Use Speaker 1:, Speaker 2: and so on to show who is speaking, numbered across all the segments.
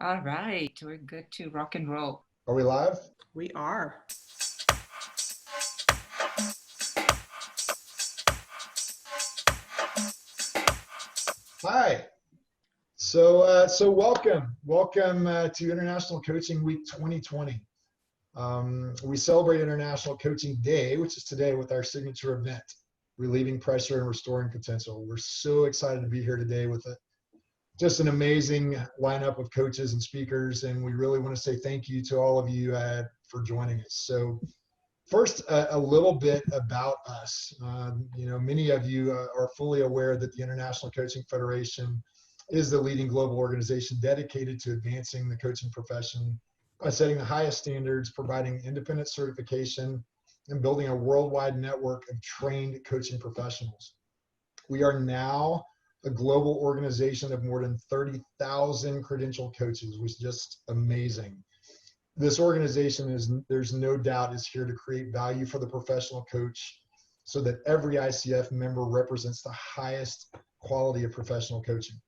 Speaker 1: All right, we're good to rock and roll.
Speaker 2: Are we live?
Speaker 3: We are.
Speaker 2: Hi. So welcome to International Coaching Week 2020. We celebrate International Coaching Day, which is today, with our signature event, Relieving Pressure and Restoring Potential. We're so excited to be here today with just an amazing lineup of coaches and speakers, and we really want to say thank you to all of you for joining us. So first, a little bit about us. Many of you are fully aware that the International Coaching Federation is the leading global organization dedicated to advancing the coaching profession by setting the highest standards, providing independent certification, and building a worldwide network of trained coaching professionals. We are now a global organization of more than 30,000 credentialed coaches, which is just amazing. This organization there's no doubt, is here to create value for the professional coach so that every ICF member represents the highest quality of professional coaching.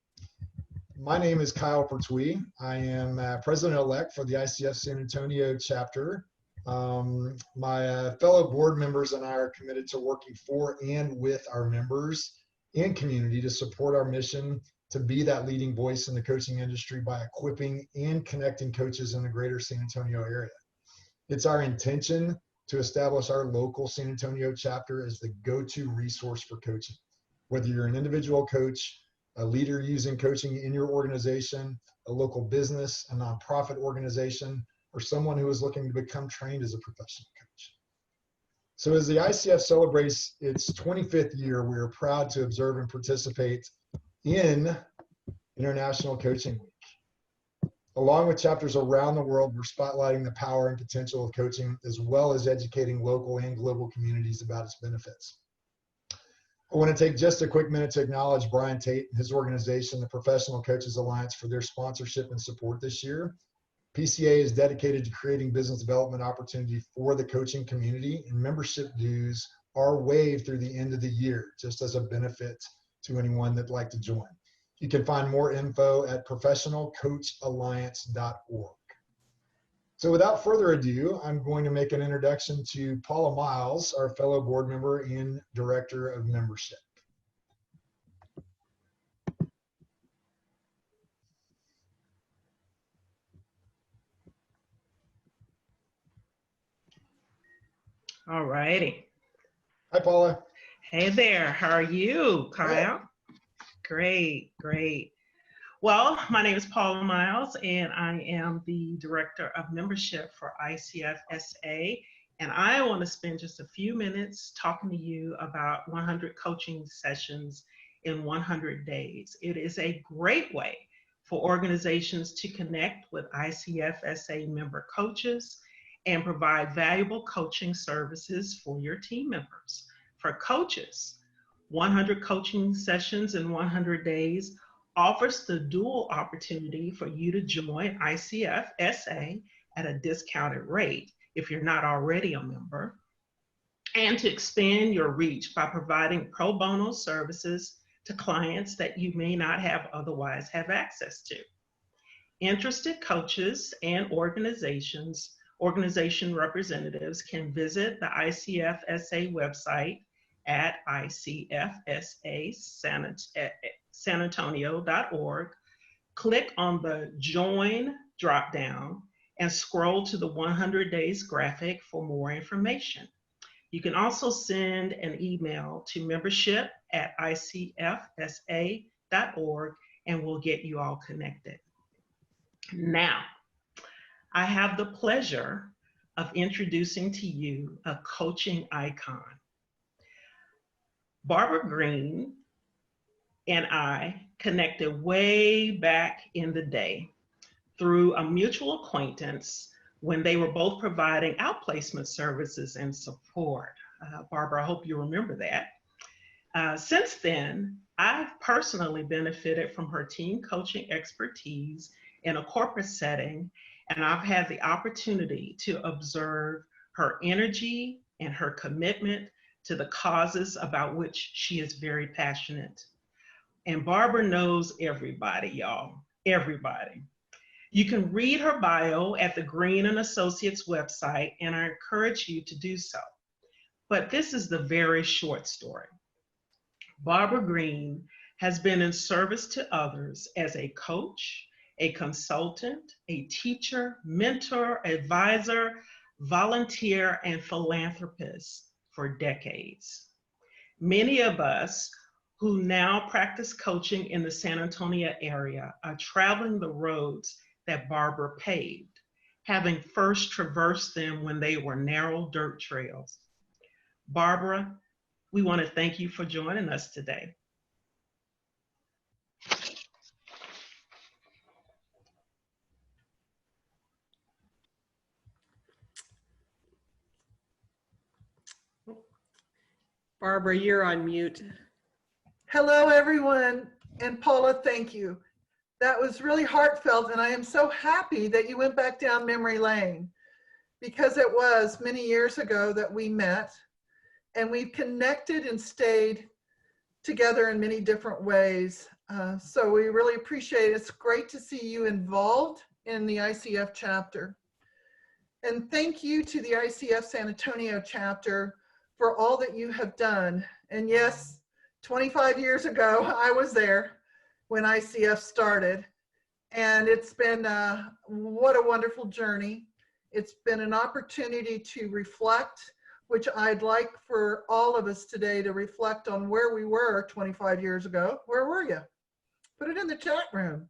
Speaker 2: My name is Kyle Pertwee. I am president-elect for the ICF San Antonio chapter. My fellow board members and I are committed to working for and with our members and community to support our mission to be that leading voice in the coaching industry by equipping and connecting coaches in the greater San Antonio area. It's our intention to establish our local San Antonio chapter as the go-to resource for coaching. Whether you're an individual coach, a leader using coaching in your organization, a local business, a nonprofit organization, or someone who is looking to become trained as a professional coach. So as the ICF celebrates its 25th year, we are proud to observe and participate in International Coaching Week. Along with chapters around the world, we're spotlighting the power and potential of coaching, as well as educating local and global communities about its benefits. I want to take just a quick minute to acknowledge Brian Tate and his organization, the Professional Coaches Alliance, for their sponsorship and support this year. PCA is dedicated to creating business development opportunity for the coaching community, and membership dues are waived through the end of the year, just as a benefit to anyone that'd like to join. You can find more info at professionalcoachalliance.org. So without further ado, I'm going to make an introduction to Paula Miles, our fellow board member and director of membership.
Speaker 3: All righty.
Speaker 2: Hi, Paula.
Speaker 3: Hey there. How are you, Kyle?
Speaker 2: Good.
Speaker 3: Great, great. Well, my name is Paula Miles, and I am the Director of Membership for ICF SA. And I want to spend just a few minutes talking to you about 100 coaching sessions in 100 days. It is a great way for organizations to connect with ICF SA member coaches and provide valuable coaching services for your team members. For coaches, 100 coaching sessions in 100 days offers the dual opportunity for you to join ICF SA at a discounted rate if you're not already a member, and to expand your reach by providing pro bono services to clients that you may not have otherwise have access to. Interested coaches and organization representatives can visit the ICF SA website at icfsasanantonio.org, click on the Join dropdown, and scroll to the 100 days graphic for more information. You can also send an email to membership@icfsa.org, and we'll get you all connected. Now, I have the pleasure of introducing to you a coaching icon. Barbara Green and I connected way back in the day through a mutual acquaintance when they were both providing outplacement services and support. Barbara, I hope you remember that. Since then, I've personally benefited from her team coaching expertise in a corporate setting, and I've had the opportunity to observe her energy and her commitment to the causes about which she is very passionate. And Barbara knows everybody, y'all, everybody. You can read her bio at the Green and Associates website, and I encourage you to do so. But this is the very short story. Barbara Green has been in service to others as a coach, a consultant, a teacher, mentor, advisor, volunteer, and philanthropist for decades. Many of us who now practice coaching in the San Antonio area are traveling the roads that Barbara paved, having first traversed them when they were narrow dirt trails. Barbara, we want to thank you for joining us today.
Speaker 4: Barbara, you're on mute.
Speaker 5: Hello, everyone. And Paula, thank you. That was really heartfelt, and I am so happy that you went back down memory lane, because it was many years ago that we met, and we've connected and stayed together in many different ways. So we really appreciate it. It's great to see you involved in the ICF chapter. And thank you to the ICF San Antonio chapter for all that you have done. And yes, 25 years ago, I was there when ICF started. And it's been, what a wonderful journey. It's been an opportunity to reflect, which I'd like for all of us today to reflect on where we were 25 years ago. Where were you? Put it in the chat room.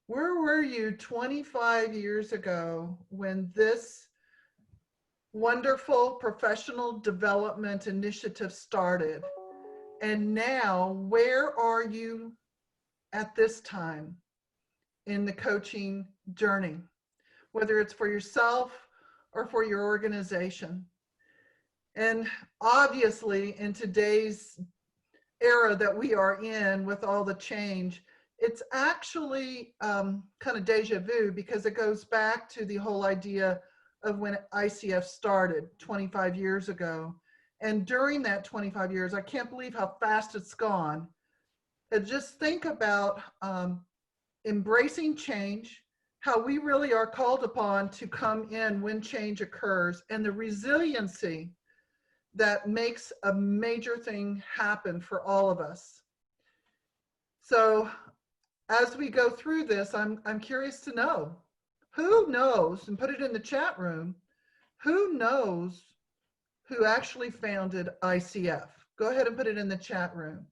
Speaker 5: Where were you 25 years ago when this wonderful professional development initiative started? And now, where are you at this time in the coaching journey, whether it's for yourself or for your organization? And obviously, in today's era that we are in with all the change, it's actually kind of deja vu, because it goes back to the whole idea of when ICF started 25 years ago. And during that 25 years, I can't believe how fast it's gone. And just think about embracing change, how we really are called upon to come in when change occurs, and the resiliency that makes a major thing happen for all of us. So as we go through this, I'm curious to know, who knows, and put it in the chat room, who knows who actually founded ICF? Go ahead and put it in the chat room.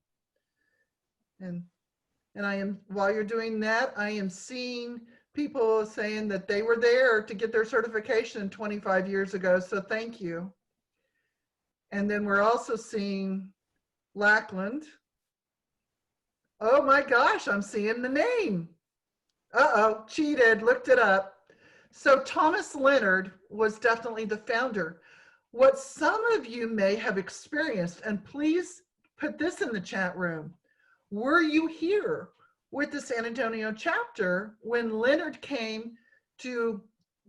Speaker 5: And I am, while you're doing that, I am seeing people saying that they were there to get their certification 25 years ago, so thank you. And then we're also seeing Lackland. Oh my gosh, I'm seeing the name. Uh-oh, cheated, looked it up. So Thomas Leonard was definitely the founder. What some of you may have experienced, and please put this in the chat room, were you here with the San Antonio chapter when Leonard came to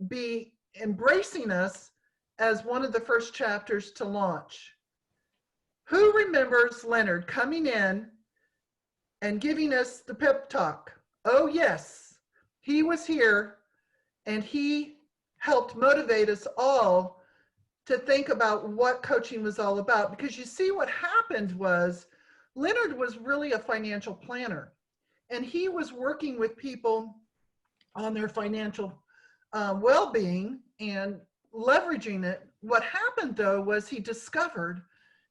Speaker 5: be embracing us as one of the first chapters to launch? Who remembers Leonard coming in and giving us the pep talk? Oh yes, he was here, and he helped motivate us all to think about what coaching was all about. Because you see, what happened was Leonard was really a financial planner, and he was working with people on their financial well-being and leveraging it. What happened though was he discovered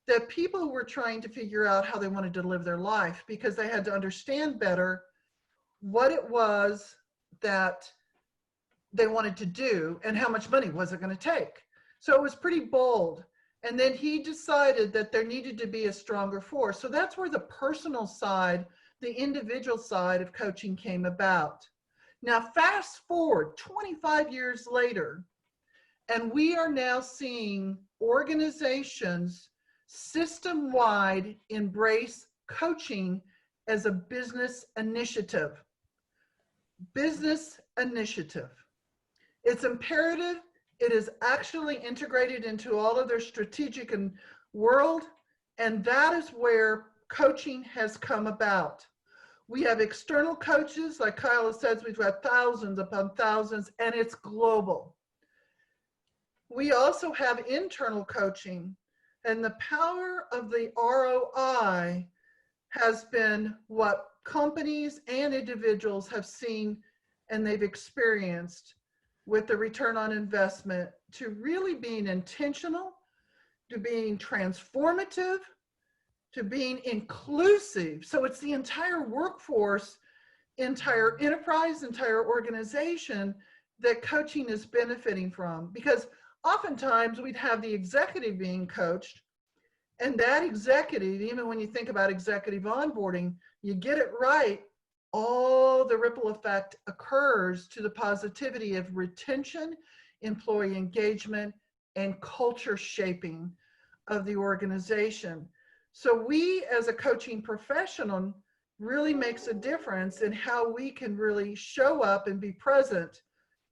Speaker 5: that people were trying to figure out how they wanted to live their life, because they had to understand better what it was that they wanted to do and how much money was it going to take. So it was pretty bold. And then he decided that there needed to be a stronger force. So that's where the personal side, the individual side of coaching came about. Now, fast forward 25 years later, and we are now seeing organizations system-wide embrace coaching as a business initiative. Business initiative. It's imperative. It is actually integrated into all of their strategic and world, and that is where coaching has come about. We have external coaches, like Kyla says, we've got thousands upon thousands, and it's global. We also have internal coaching, and the power of the ROI has been what companies and individuals have seen and they've experienced with the return on investment to really being intentional, to being transformative, to being inclusive. So it's the entire workforce, entire enterprise, entire organization that coaching is benefiting from. Because oftentimes we'd have the executive being coached, and that executive, even when you think about executive onboarding, you get it right, all the ripple effect occurs to the positivity of retention, employee engagement, and culture shaping of the organization. So we as a coaching professional really makes a difference in how we can really show up and be present,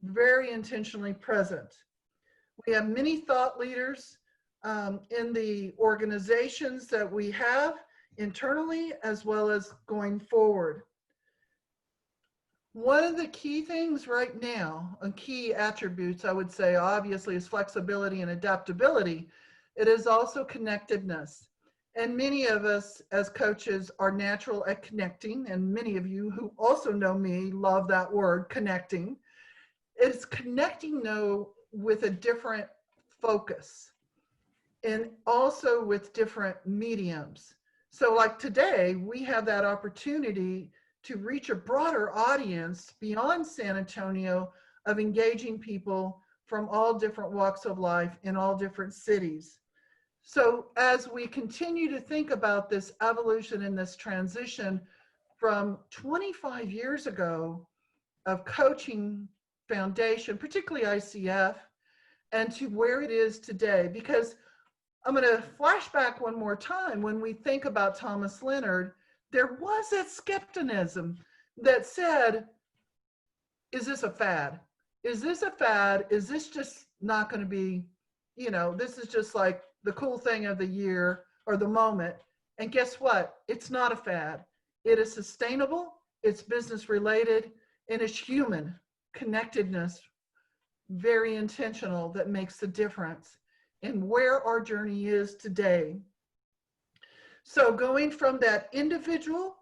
Speaker 5: very intentionally present. We have many thought leaders in the organizations that we have internally as well as going forward. One of the key things right now, and key attributes, I would say, obviously, is flexibility and adaptability. It is also connectedness. And many of us as coaches are natural at connecting, and many of you who also know me love that word, connecting. It's connecting, though, with a different focus and also with different mediums. So like today, we have that opportunity to reach a broader audience beyond San Antonio of engaging people from all different walks of life in all different cities. So as we continue to think about this evolution and this transition from 25 years ago of coaching foundation, particularly ICF, and to where it is today, because I'm going to flash back one more time. When we think about Thomas Leonard, there was that skepticism that said, is this a fad? Is this a fad? Is this just not going to be, this is just like the cool thing of the year or the moment. And guess what? It's not a fad. It is sustainable, it's business related, and it's human connectedness, very intentional, that makes the difference in where our journey is today. So going from that individual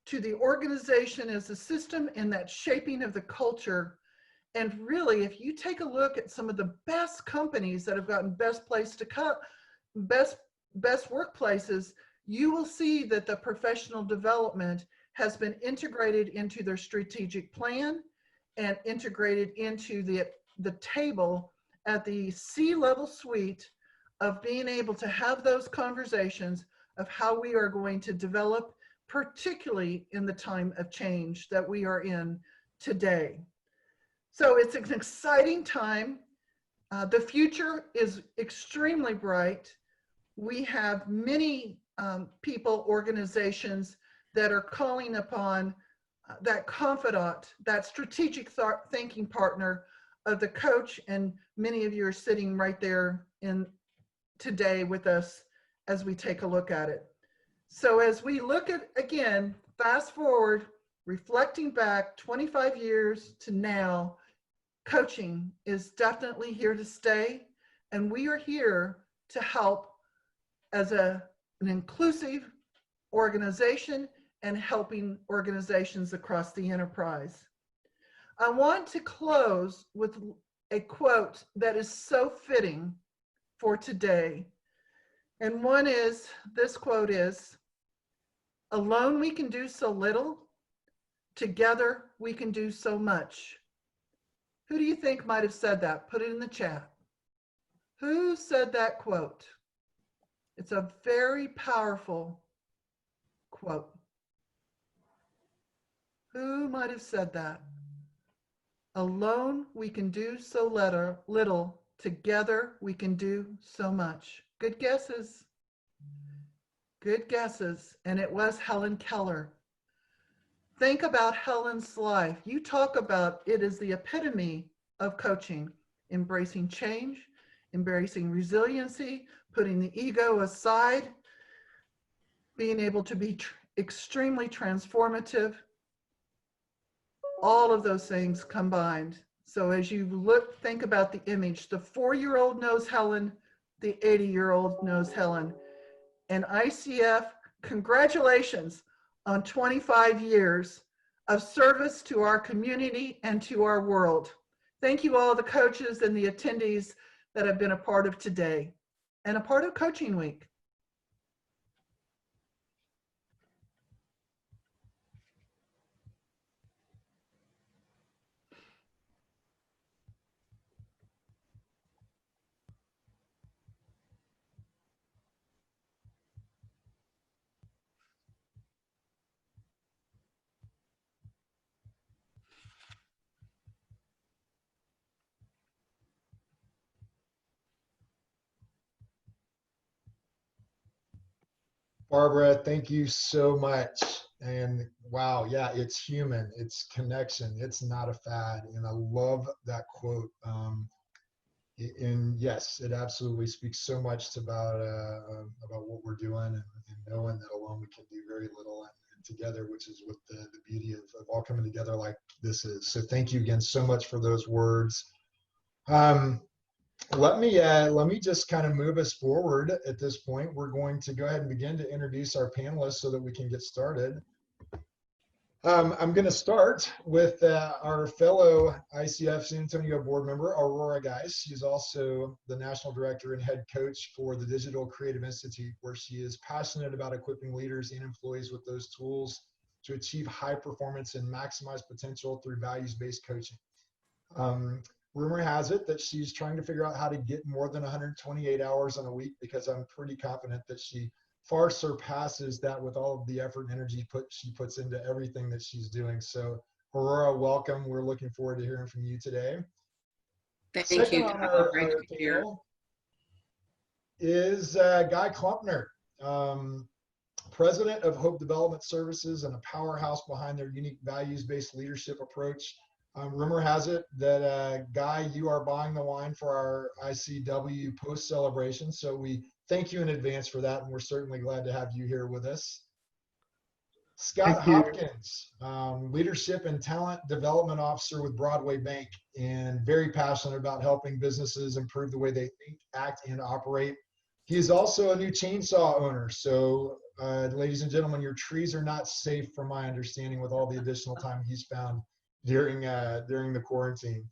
Speaker 5: to the organization as a system and that shaping of the culture. And really, if you take a look at some of the best companies that have gotten best workplaces, you will see that the professional development has been integrated into their strategic plan and integrated into the table at the C-level suite of being able to have those conversations of how we are going to develop, particularly in the time of change that we are in today. So it's an exciting time. The future is extremely bright. We have many people, organizations that are calling upon that confidant, that strategic thinking partner of the coach, and many of you are sitting right there in today with us as we take a look at it. So as we look at, again, fast forward, reflecting back 25 years to now, coaching is definitely here to stay, and we are here to help as an inclusive organization and helping organizations across the enterprise. I want to close with a quote that is so fitting for today. And one is, this quote is, "Alone we can do so little, together we can do so much." Who do you think might have said that? Put it in the chat. Who said that quote? It's a very powerful quote. Who might have said that? Alone we can do so little, together we can do so much. Good guesses. Good guesses. And it was Helen Keller. Think about Helen's life. You talk about it as the epitome of coaching, embracing change, embracing resiliency, putting the ego aside, being able to be extremely transformative, all of those things combined. So as you look, think about the image, the 4-year-old knows Helen, the 80-year-old knows Helen. And ICF, congratulations on 25 years of service to our community and to our world. Thank you all the coaches and the attendees that have been a part of today and a part of Coaching Week.
Speaker 2: Barbara, thank you so much. And wow, yeah, it's human, it's connection, it's not a fad. And I love that quote. And yes, it absolutely speaks so much about what we're doing, and knowing that alone we can do very little, and together, which is what the beauty of all coming together like this is. So thank you again so much for those words. Let me just kind of move us forward at this point. We're going to go ahead and begin to introduce our panelists so that we can get started. I'm going to start with our fellow ICF San Antonio board member, Aurora Geis. She's also the national director and head coach for the Digital Creative Institute, where she is passionate about equipping leaders and employees with those tools to achieve high performance and maximize potential through values-based coaching. Rumor has it that she's trying to figure out how to get more than 128 hours in a week, because I'm pretty confident that she far surpasses that with all of the effort and energy she puts into everything that she's doing. So Aurora, welcome. We're looking forward to hearing from you today.
Speaker 1: Thank
Speaker 2: Second
Speaker 1: you.
Speaker 2: on our
Speaker 1: Great to be here.
Speaker 2: panel is Guy Clumpner, president of Hope Development Services and a powerhouse behind their unique values-based leadership approach. Rumor has it that Guy, you are buying the wine for our ICW post celebration. So we thank you in advance for that, and we're certainly glad to have you here with us. Scott Hopkins, Leadership and Talent Development Officer with Broadway Bank, and very passionate about helping businesses improve the way they think, act, and operate. He is also a new chainsaw owner. So, ladies and gentlemen, your trees are not safe, from my understanding, with all the additional time he's found during the quarantine.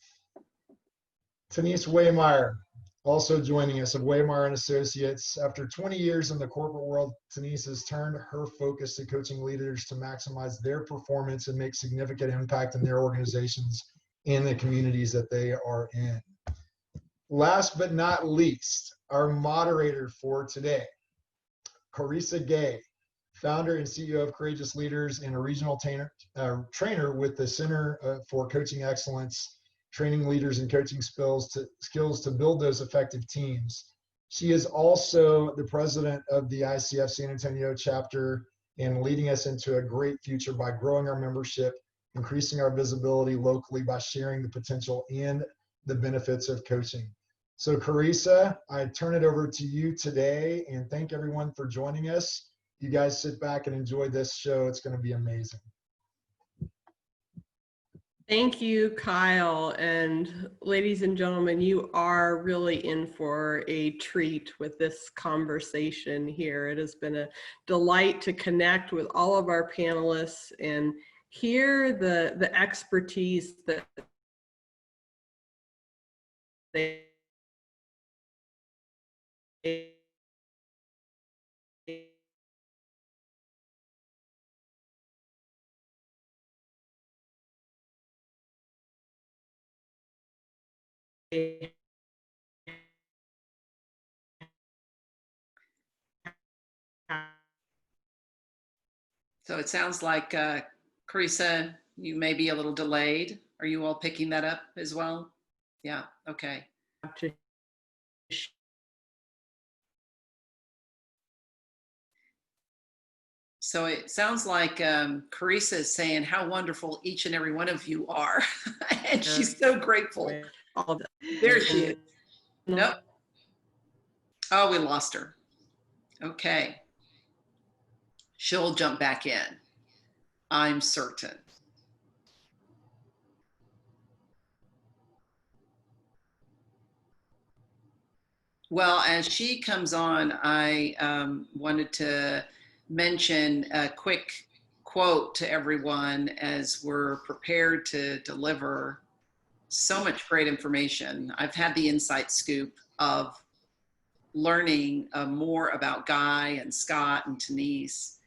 Speaker 2: Denise Waymeyer, also joining us, of Waymeyer and Associates. After 20 years in the corporate world, Denise has turned her focus to coaching leaders to maximize their performance and make significant impact in their organizations and the communities that they are in. Last but not least, our moderator for today, Carissa Gay, founder and CEO of Courageous Leaders and a regional trainer with the Center for Coaching Excellence, training leaders and coaching skills to build those effective teams. She is also the president of the ICF San Antonio chapter and leading us into a great future by growing our membership, increasing our visibility locally by sharing the potential and the benefits of coaching. So Carissa, I turn it over to you today, and thank everyone for joining us. You guys sit back and enjoy this show. It's going to be amazing.
Speaker 4: Thank you, Kyle. And ladies and gentlemen, you are really in for a treat with this conversation here. It has been a delight to connect with all of our panelists and hear the expertise that they
Speaker 1: So it sounds like, Carissa, you may be a little delayed. Are you all picking that up as well? Yeah, okay. So it sounds like Carissa is saying how wonderful each and every one of you are. And she's so grateful. There she is. Nope. Oh, we lost her. Okay. She'll jump back in, I'm certain. Well, as she comes on, I wanted to mention a quick quote to everyone as we're prepared to deliver so much great information. I've had the inside scoop of learning more about Guy and Scott and Denise,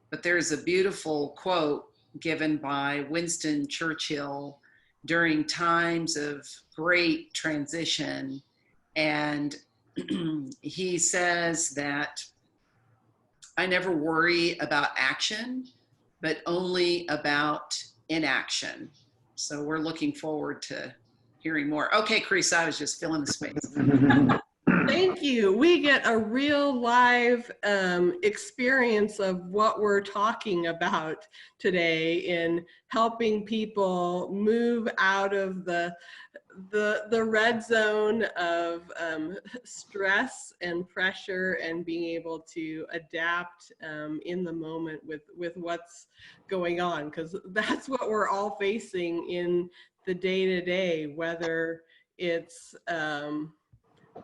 Speaker 1: but there's a beautiful quote given by Winston Churchill during times of great transition. And he says that I never worry about action, but only about inaction. So we're looking forward to hearing more. Okay, Carissa, I was just filling the space.
Speaker 4: Thank you. We get a real live experience of what we're talking about today in helping people move out of the red zone of stress and pressure and being able to adapt in the moment with what's going on, because that's what we're all facing in the day-to-day, whether it's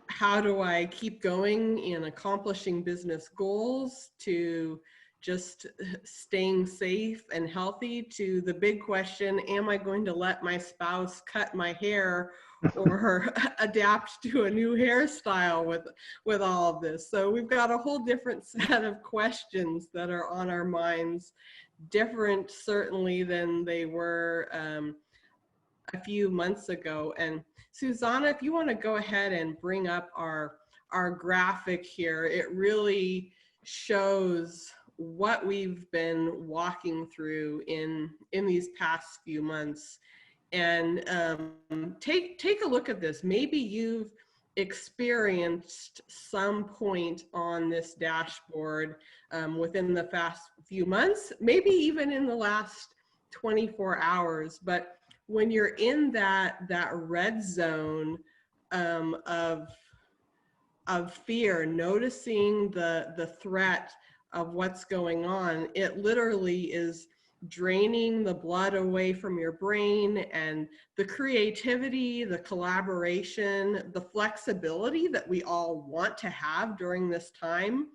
Speaker 4: how do I keep going in accomplishing business goals, to just staying safe and healthy, to the big question, am I going to let my spouse cut my hair or adapt to a new hairstyle with all of this? So we've got a whole different set of questions that are on our minds, different certainly than they were a few months ago. And Susanna, if you want to go ahead and bring up our graphic here, it really shows what we've been walking through in these past few months. And take a look at this. Maybe you've experienced some point on this dashboard within the past few months, maybe even in the last 24 hours. But when you're in that red zone of fear, noticing the threat of what's going on, it literally is draining the blood away from your brain, and the creativity, the collaboration, the flexibility that we all want to have during this time,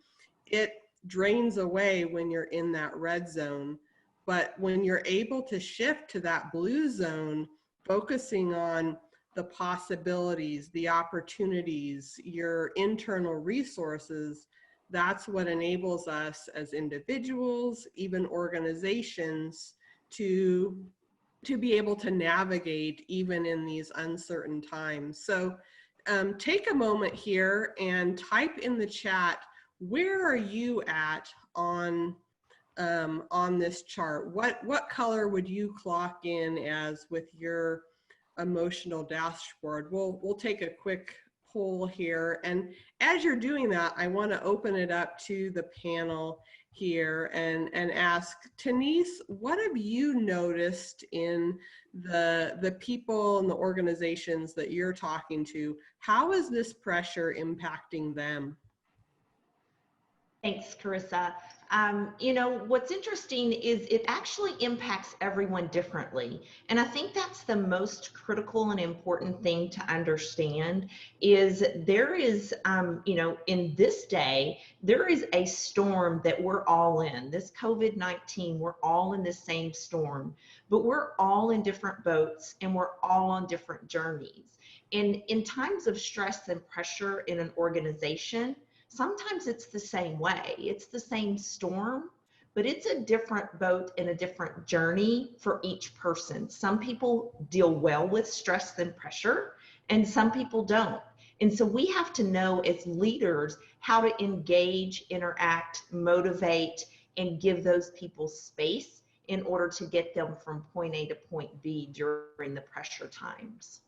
Speaker 4: it drains away when you're in that red zone. But when you're able to shift to that blue zone, focusing on the possibilities, the opportunities, your internal resources, that's what enables us as individuals, even organizations, to be able to navigate even in these uncertain times. So take a moment here and type in the chat, where are you at on this chart? What color would you clock in as with your emotional dashboard? We'll take a quick poll here, and as you're doing that, I want to open it up to the panel here and ask Denise, what have you noticed in the people and the organizations that you're talking to? How is this pressure impacting them?
Speaker 6: Thanks, Carissa. You know, what's interesting is it actually impacts everyone differently. And I think that's the most critical and important thing to understand is there is, you know, in this day, there is a storm that we're all in. This COVID-19, we're all in the same storm, but we're all in different boats and we're all on different journeys. And in times of stress and pressure in an organization, sometimes it's the same way. It's the same storm, but it's a different boat and a different journey for each person. Some people deal well with stress and pressure, and some people don't. And so we have to know as leaders how to engage, interact, motivate, and give those people space in order to get them from point A to point B during the pressure times.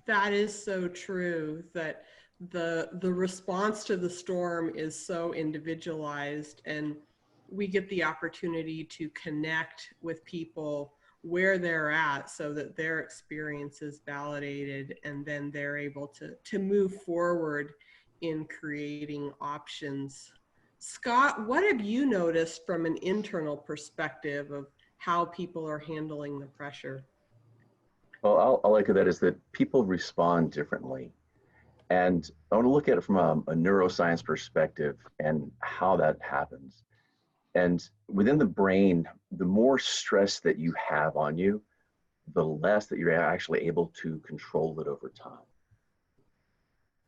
Speaker 4: That is so true, that the response to the storm is so individualized, and we get the opportunity to connect with people where they're at so that their experience is validated, and then they're able to move forward in creating options. Scott, what have you noticed from an internal perspective of how people are handling the pressure?
Speaker 7: Well, I'll echo that, is that people respond differently. And I want to look at it from a neuroscience perspective and how that happens. And within the brain, the more stress that you have on you, the less that you're actually able to control it over time.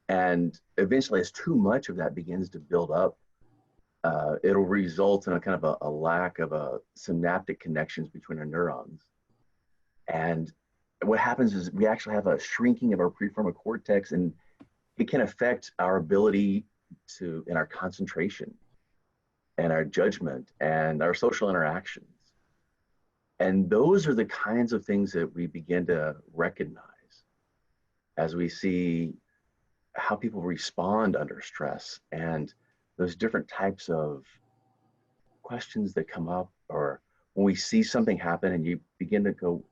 Speaker 7: And eventually, as too much of that begins to build up, it'll result in a kind of a lack of synaptic connections between our neurons. And what happens is we actually have a shrinking of our prefrontal cortex, and it can affect our ability in our concentration and our judgment and our social interactions. And those are the kinds of things that we begin to recognize as we see how people respond under stress and those different types of questions that come up, or when we see something happen and you begin to go,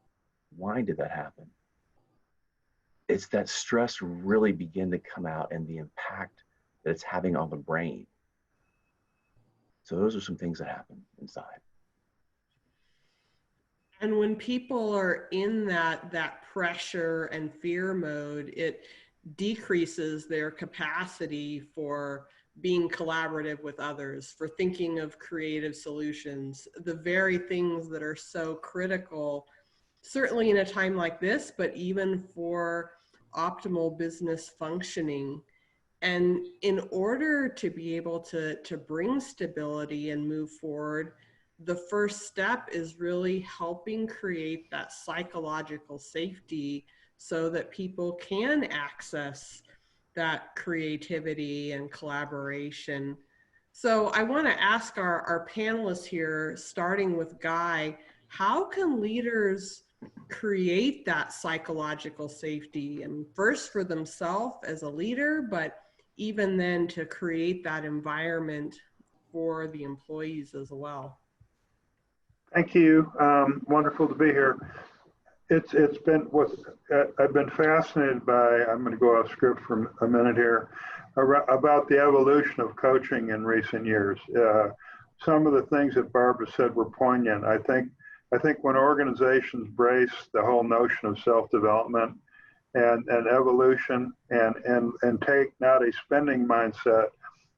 Speaker 7: why did that happen? It's that stress really begin to come out and the impact that it's having on the brain. So those are some things that happen inside.
Speaker 4: And when people are in that pressure and fear mode, it decreases their capacity for being collaborative with others, for thinking of creative solutions, the very things that are so critical, certainly in a time like this, but even for optimal business functioning. And in order to be able to bring stability and move forward, the first step is really helping create that psychological safety so that people can access that creativity and collaboration. So I want to ask our panelists here, starting with Guy, how can leaders create that psychological safety, and first for themselves as a leader, but even then to create that environment for the employees as well?
Speaker 8: Thank you. Wonderful to be here. It's been what I've been fascinated by. I'm going to go off script for a minute here about the evolution of coaching in recent years. Some of the things that Barbara said were poignant. I think when organizations brace the whole notion of self-development and evolution and take not a spending mindset,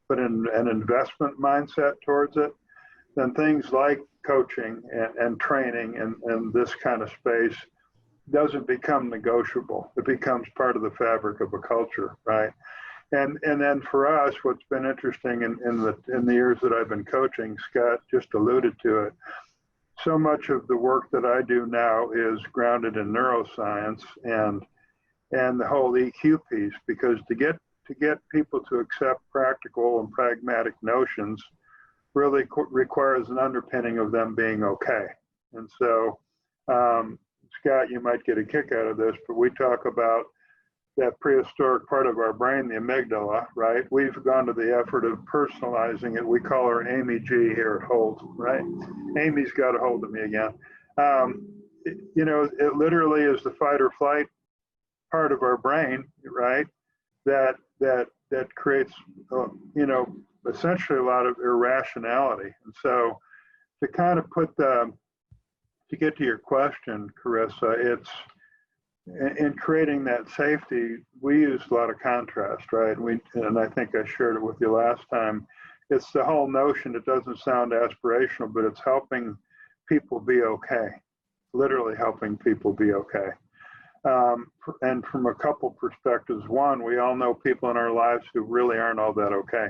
Speaker 8: but an investment mindset towards it, then things like coaching and training and this kind of space doesn't become negotiable. It becomes part of the fabric of a culture, right? And then for us, what's been interesting in the years that I've been coaching, Scott just alluded to it, so much of the work that I do now is grounded in neuroscience and the whole EQ piece, because to get people to accept practical and pragmatic notions really requires an underpinning of them being okay. And so, Scott, you might get a kick out of this, but we talk about that prehistoric part of our brain, the amygdala, right? We've gone to the effort of personalizing it. We call her Amy G here at Holt, right? Amy's got a hold of me again. It literally is the fight or flight part of our brain, right? That creates, essentially a lot of irrationality. And so to kind of to get to your question, Carissa, it's in creating that safety, we use a lot of contrast, right? And I think I shared it with you last time. It's the whole notion, it doesn't sound aspirational, but it's helping people be okay, literally helping people be okay. And from a couple perspectives, one, we all know people in our lives who really aren't all that okay.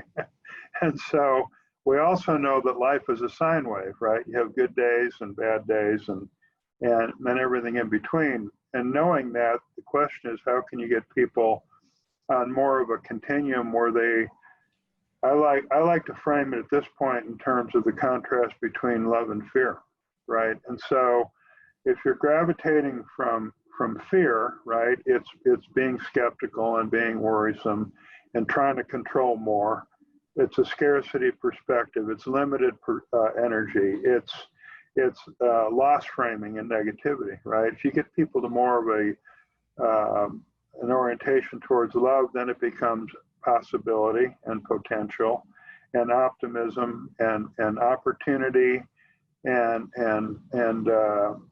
Speaker 8: And so we also know that life is a sine wave, right? You have good days and bad days and everything in between. And knowing that, the question is, how can you get people on more of a continuum where I like to frame it at this point in terms of the contrast between love and fear, right? And so if you're gravitating from fear, right, it's being skeptical and being worrisome and trying to control more. It's a scarcity perspective. It's limited energy. It's loss framing and negativity, right? If you get people to more of an orientation towards love, then it becomes possibility and potential and optimism and opportunity and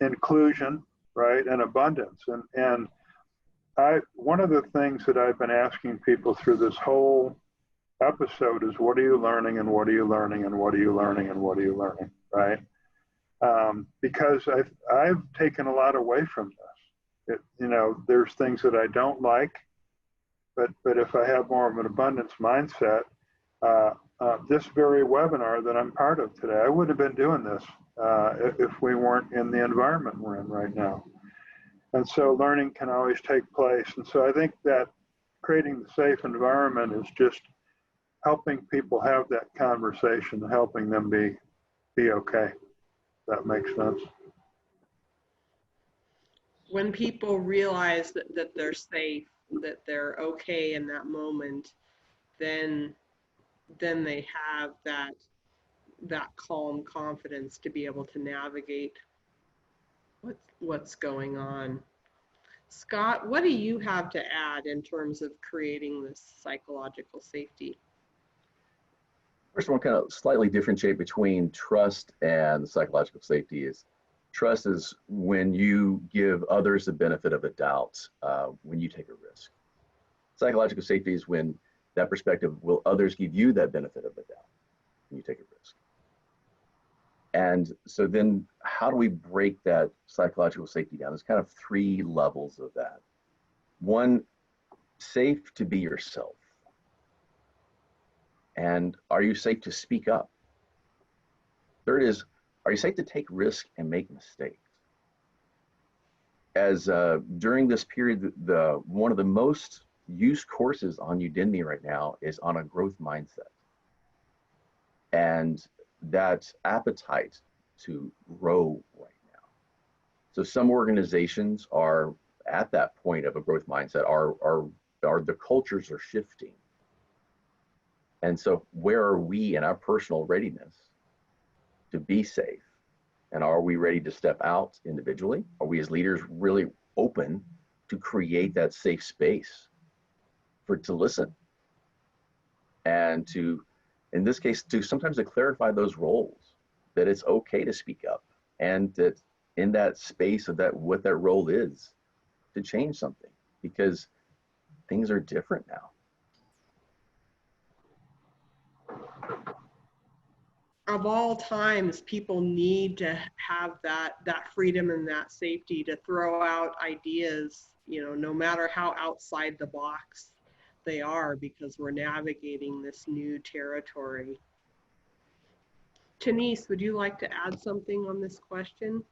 Speaker 8: inclusion, right? And abundance. And one of the things that I've been asking people through this whole episode is, what are you learning, and what are you learning, and what are you learning, and what are you learning, right? Because I've taken a lot away from this. There's things that I don't like, but if I have more of an abundance mindset, this very webinar that I'm part of today, I wouldn't have been doing this if we weren't in the environment we're in right now. And so learning can always take place. And so I think that creating the safe environment is just helping people have that conversation, helping them be okay. That makes sense.
Speaker 4: When people realize that they're safe, that they're okay in that moment, then they have that calm confidence to be able to navigate what's going on. Scott, what do you have to add in terms of creating this psychological safety?
Speaker 7: First, I want to kind of slightly differentiate between trust and psychological safety. Is trust is when you give others the benefit of the doubt when you take a risk. Psychological safety is when that perspective, will others give you that benefit of the doubt when you take a risk? And so then how do we break that psychological safety down? There's kind of 3 levels of that. 1, safe to be yourself. And are you safe to speak up? 3rd is, are you safe to take risks and make mistakes? As during this period, one of the most used courses on Udemy right now is on a growth mindset. And that appetite to grow right now. So some organizations are at that point of a growth mindset, are the cultures are shifting. And so where are we in our personal readiness to be safe? And are we ready to step out individually? Are we as leaders really open to create that safe space to listen? And to, in this case, to sometimes to clarify those roles, that it's okay to speak up, and that in that space of that, what that role is, to change something, because things are different now.
Speaker 4: Of all times, people need to have that freedom and that safety to throw out ideas, no matter how outside the box they are, because we're navigating this new territory. Denise, would you like to add something on this question?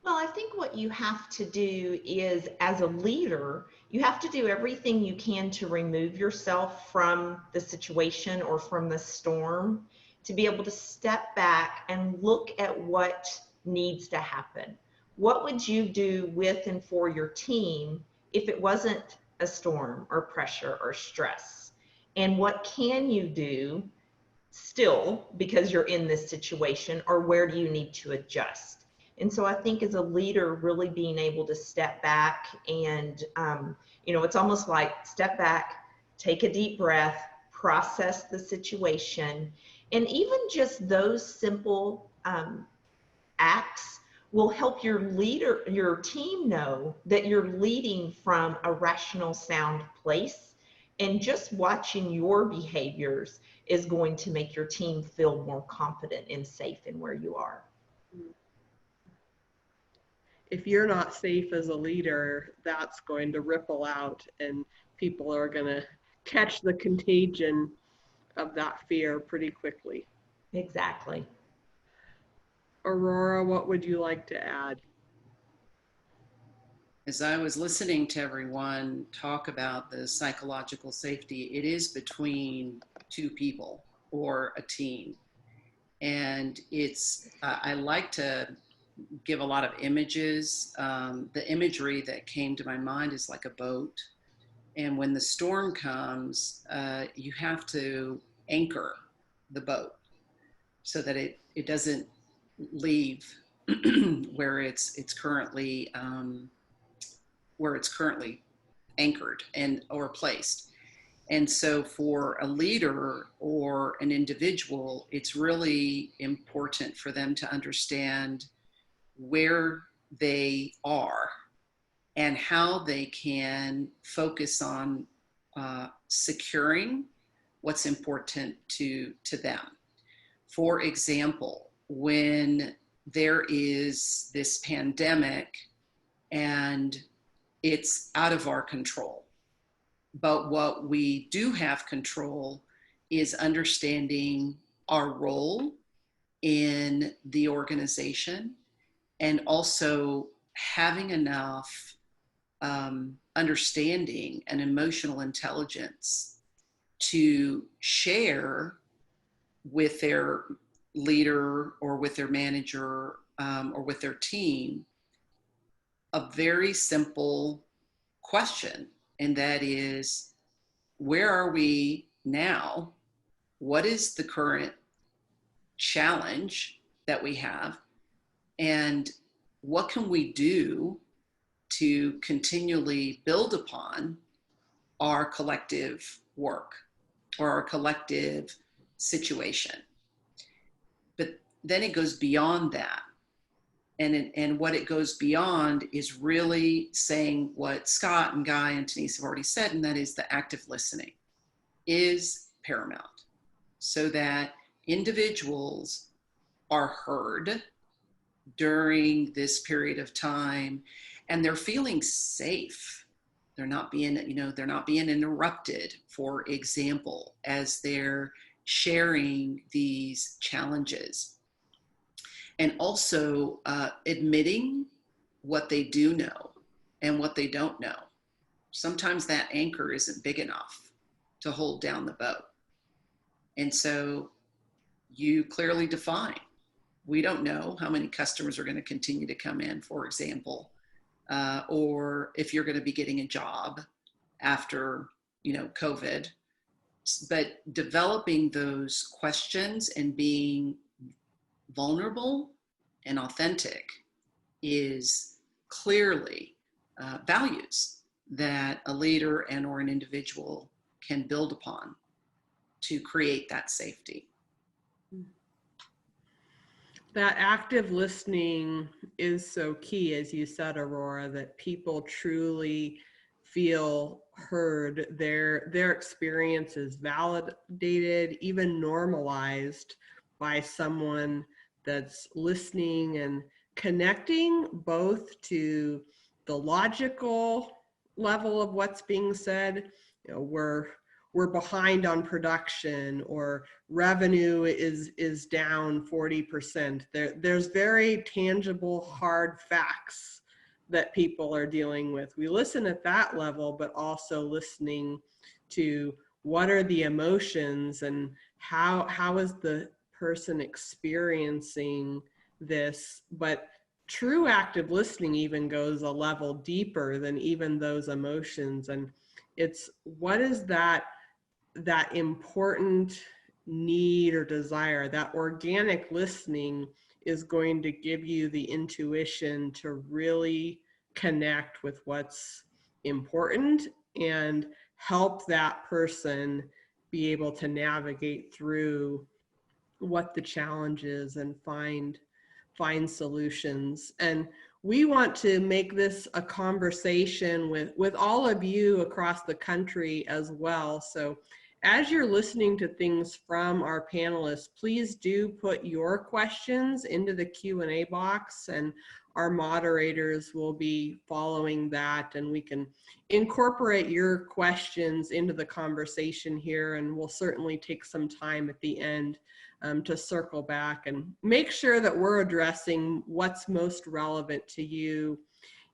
Speaker 6: Well, I think what you have to do is, as a leader, you have to do everything you can to remove yourself from the situation or from the storm, to be able to step back and look at what needs to happen. What would you do with and for your team if it wasn't a storm or pressure or stress? And what can you do still because you're in this situation, or where do you need to adjust? And so I think as a leader, really being able to step back and, it's almost like step back, take a deep breath, process the situation. And even just those simple acts will help your team know that you're leading from a rational, sound place. And just watching your behaviors is going to make your team feel more confident and safe in where you are.
Speaker 4: If you're not safe as a leader, that's going to ripple out, and people are going to catch the contagion of that fear pretty quickly.
Speaker 6: Exactly.
Speaker 4: Aurora, what would you like to add?
Speaker 1: As I was listening to everyone talk about the psychological safety, it is between 2 people or a team. And I like to give a lot of images. The imagery that came to my mind is like a boat. And when the storm comes, you have to anchor the boat so that it doesn't leave where it's currently anchored or placed. And so for a leader or an individual, it's really important for them to understand where they are and how they can focus on securing what's important to them. For example, when there is this pandemic and it's out of our control, but what we do have control is understanding our role in the organization, and also having enough understanding and emotional intelligence to share with their leader or with their manager or with their team a very simple question, and that is, where are we now? What is the current challenge that we have? And what can we do to continually build upon our collective work or our collective situation? But then it goes beyond that. And what it goes beyond is really saying what Scott and Guy and Denise have already said, and that is the active listening is paramount, so that individuals are heard during this period of time, and they're feeling safe. They're not being, they're not being interrupted, for example, as they're sharing these challenges. And also admitting what they do know and what they don't know. Sometimes that anchor isn't big enough to hold down the boat. And so you clearly define, we don't know how many customers are going to continue to come in, for example, or if you're going to be getting a job after, COVID. But developing those questions and being vulnerable and authentic is clearly values that a leader and or an individual can build upon to create that safety.
Speaker 4: That active listening is so key, as you said, Aurora, that people truly feel heard, their experience is validated, even normalized by someone that's listening and connecting both to the logical level of what's being said. We're behind on production, or revenue is down 40%. There's very tangible, hard facts that people are dealing with. We listen at that level, but also listening to what are the emotions and how is the person experiencing this. But true active listening even goes a level deeper than even those emotions, and it's what is that important need or desire. That organic listening is going to give you the intuition to really connect with what's important and help that person be able to navigate through what the challenge is and find solutions. And we want to make this a conversation with all of you across the country as well. So as you're listening to things from our panelists, please do put your questions into the Q&A box, and our moderators will be following that, and we can incorporate your questions into the conversation here, and we'll certainly take some time at the end to circle back and make sure that we're addressing what's most relevant to you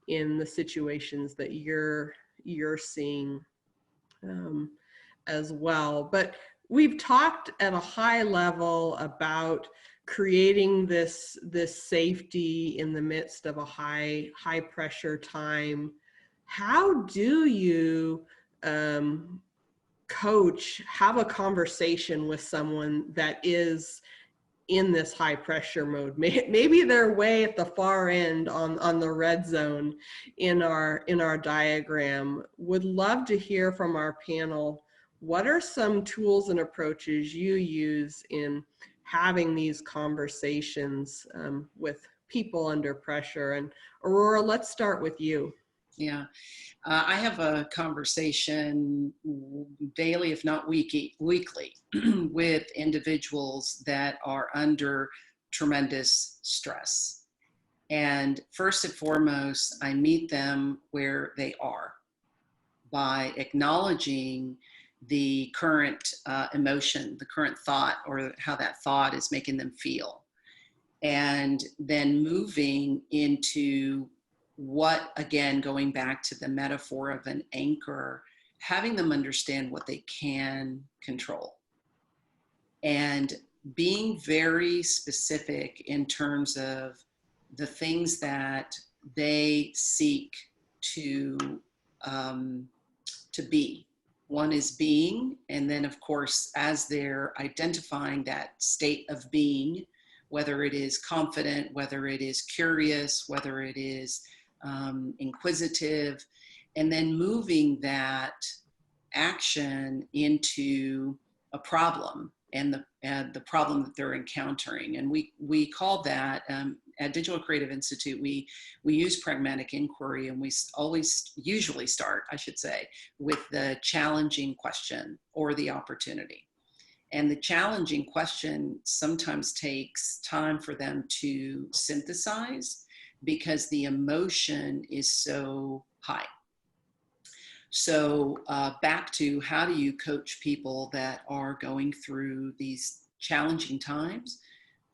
Speaker 4: in the situations that you're seeing as well. But we've talked at a high level about creating this safety in the midst of a high pressure time. How do you coach, have a conversation with someone that is in this high pressure mode? Maybe they're way at the far end on the red zone in our diagram. Would love to hear from our panel. What are some tools and approaches you use in having these conversations with people under pressure? And Aurora, let's start with you.
Speaker 1: Yeah. I have a conversation daily, if not weekly, with individuals that are under tremendous stress. And first and foremost, I meet them where they are by acknowledging the current emotion, the current thought, or how that thought is making them feel. And then moving into what, again, going back to the metaphor of an anchor, having them understand what they can control. And being very specific in terms of the things that they seek to be. One is being, and then of course, as they're identifying that state of being, whether it is confident, whether it is curious, whether it is inquisitive, and then moving that action into a problem and the problem that they're encountering. And we call that at Digital Creative Institute, we use pragmatic inquiry, and we usually start, I should say, with the challenging question or the opportunity. And the challenging question sometimes takes time for them to synthesize because the emotion is so high. So back to, how do you coach people that are going through these challenging times?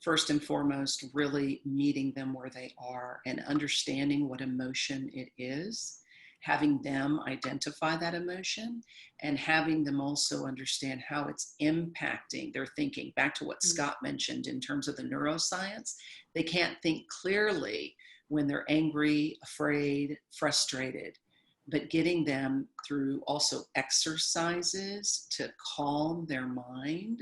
Speaker 1: First and foremost, really meeting them where they are and understanding what emotion it is, having them identify that emotion, and having them also understand how it's impacting their thinking. Back to what Scott mentioned in terms of the neuroscience, they can't think clearly when they're angry, afraid, frustrated, but getting them through also exercises to calm their mind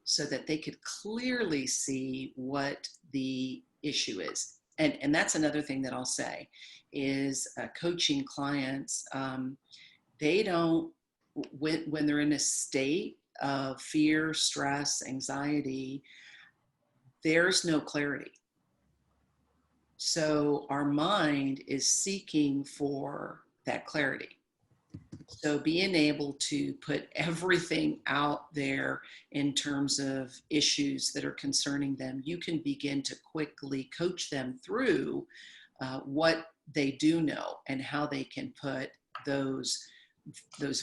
Speaker 1: so that they could clearly see what the issue is. And that's another thing that I'll say is coaching clients, they don't, when they're in a state of fear, stress, anxiety, there's no clarity. So our mind is seeking for that clarity. So being able to put everything out there in terms of issues that are concerning them, you can begin to quickly coach them through what they do know and how they can put those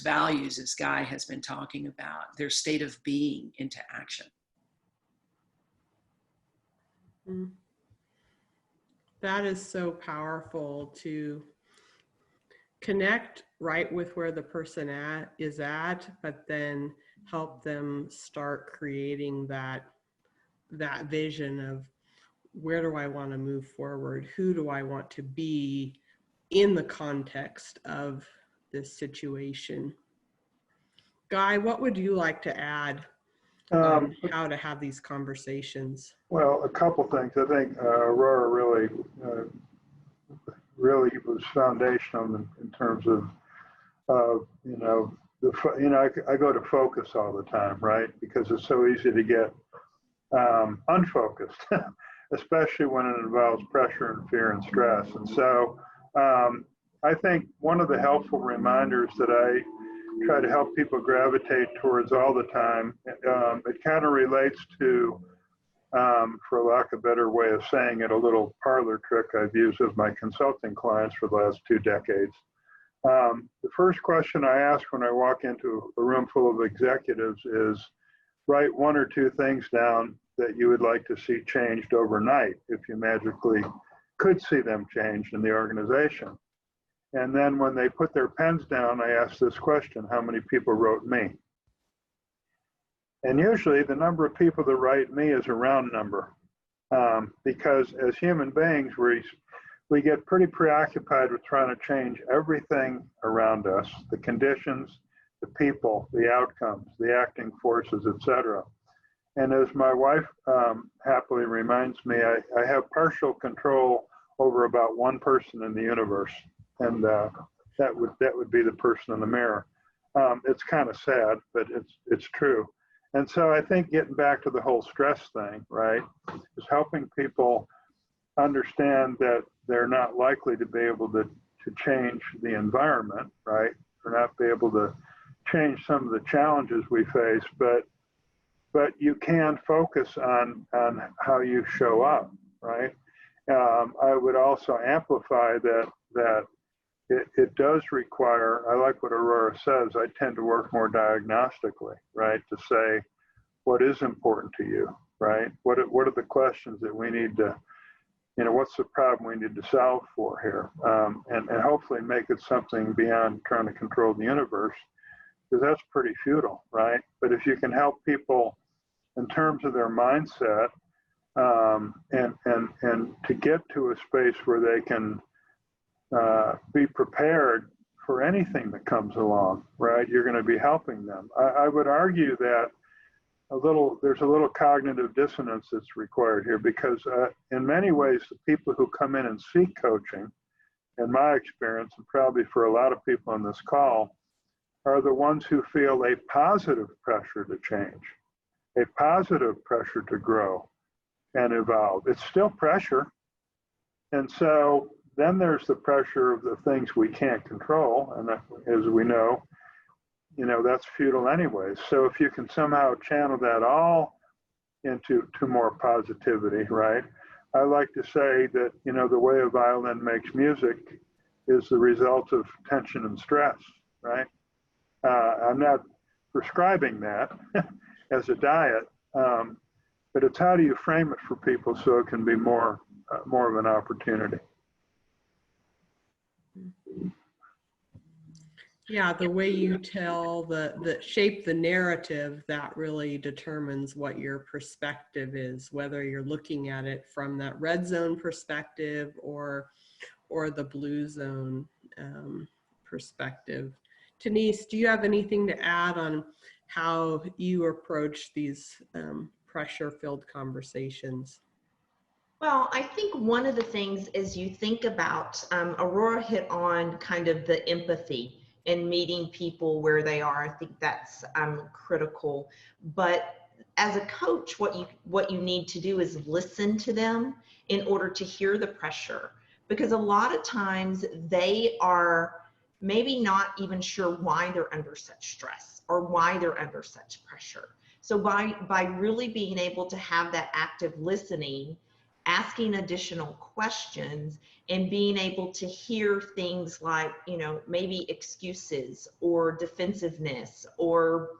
Speaker 1: values, as Guy has been talking about, their state of being, into action.
Speaker 4: That is so powerful, to connect right with where the person is at, but then help them start creating that vision of, where do I want to move forward? Who do I want to be in the context of this situation? Guy, what would you like to add on how to have these conversations?
Speaker 8: Well, a couple things. I think Aurora really was foundational in terms of, I go to focus all the time, right? Because it's so easy to get unfocused, especially when it involves pressure and fear and stress. And so I think one of the helpful reminders that I try to help people gravitate towards all the time, it kind of relates to, for lack of a better way of saying it, a little parlor trick I've used with my consulting clients for the last 2 decades. The first question I ask when I walk into a room full of executives is, write 1 or 2 things down that you would like to see changed overnight, if you magically could see them changed in the organization. And then when they put their pens down, I ask this question: how many people wrote me? And usually the number of people that write me is a round number, because as human beings, we get pretty preoccupied with trying to change everything around us, the conditions, the people, the outcomes, the acting forces, etc. And as my wife happily reminds me, I have partial control over about 1 person in the universe, and that would be the person in the mirror. It's kind of sad, but it's true. And so I think getting back to the whole stress thing, right, is helping people understand that they're not likely to be able to to change the environment, right? Or not be able to change some of the challenges we face, but you can focus on how you show up, right? I would also amplify that it does require, I like what Aurora says, I tend to work more diagnostically, right? To say, what is important to you, right? What are the questions that we need to, what's the problem we need to solve for here? And hopefully make it something beyond trying to control the universe, because that's pretty futile, right? But if you can help people in terms of their mindset, and to get to a space where they can be prepared for anything that comes along, right? You're going to be helping them. I would argue that there's a little cognitive dissonance that's required here, because in many ways, the people who come in and seek coaching, in my experience, and probably for a lot of people on this call, are the ones who feel a positive pressure to change, a positive pressure to grow and evolve. It's still pressure. And so then there's the pressure of the things we can't control. And as we know, that's futile anyways. So if you can somehow channel that all into more positivity, right? I like to say that, the way a violin makes music is the result of tension and stress, right? I'm not prescribing that as a diet, but it's how do you frame it for people so it can be more of an opportunity.
Speaker 4: Yeah, the way you tell shape the narrative, that really determines what your perspective is, whether you're looking at it from that red zone perspective or the blue zone perspective. Denise, do you have anything to add on how you approach these pressure-filled conversations?
Speaker 6: Well, I think one of the things is you think about, Aurora hit on kind of the empathy and meeting people where they are. I think that's critical. But as a coach, what you need to do is listen to them in order to hear the pressure. Because a lot of times they are maybe not even sure why they're under such stress or why they're under such pressure. So by really being able to have that active listening, asking additional questions, and being able to hear things like, maybe excuses or defensiveness or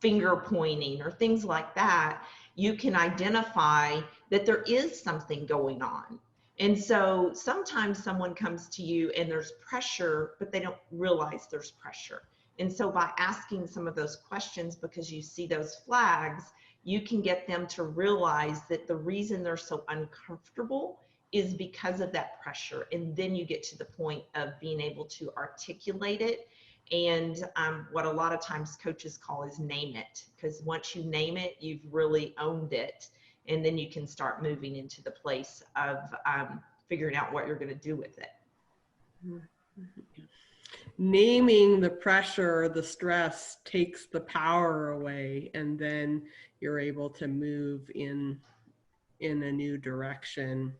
Speaker 6: finger pointing or things like that, you can identify that there is something going on. And so sometimes someone comes to you and there's pressure, but they don't realize there's pressure. And so by asking some of those questions, because you see those flags, you can get them to realize that the reason they're so uncomfortable is because of that pressure. And then you get to the point of being able to articulate it. And what a lot of times coaches call is name it. Because once you name it, you've really owned it. And then you can start moving into the place of figuring out what you're going to do with it.
Speaker 4: Naming the pressure, the stress takes the power away, and then you're able to move in a new direction.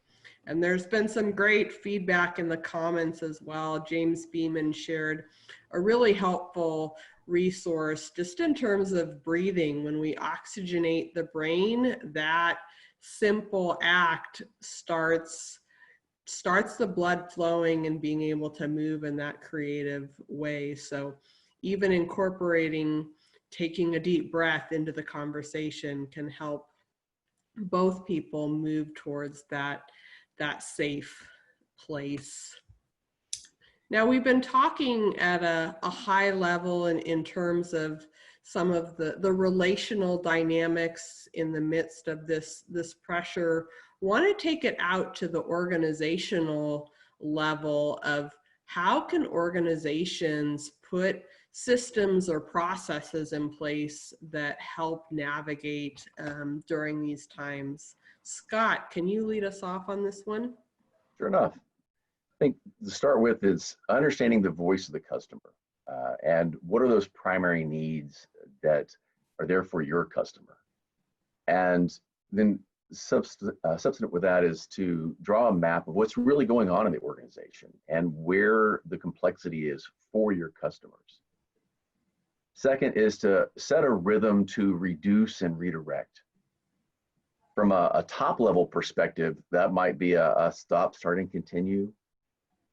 Speaker 4: And there's been some great feedback in the comments as well. James Beeman shared a really helpful resource just in terms of breathing. When we oxygenate the brain, that simple act starts the blood flowing and being able to move in that creative way. So even incorporating, taking a deep breath into the conversation can help both people move towards that safe place. Now, we've been talking at a high level in terms of some of the relational dynamics in the midst of this pressure. Want to take it out to the organizational level of how can organizations put systems or processes in place that help navigate during these times. Scott, can you lead us off on this one?
Speaker 7: Sure enough. I think to start with is understanding the voice of the customer and what are those primary needs that are there for your customer. And then substantive with that is to draw a map of what's really going on in the organization and where the complexity is for your customers. Second is to set a rhythm to reduce and redirect. From a top level perspective, that might be a stop, start, and continue.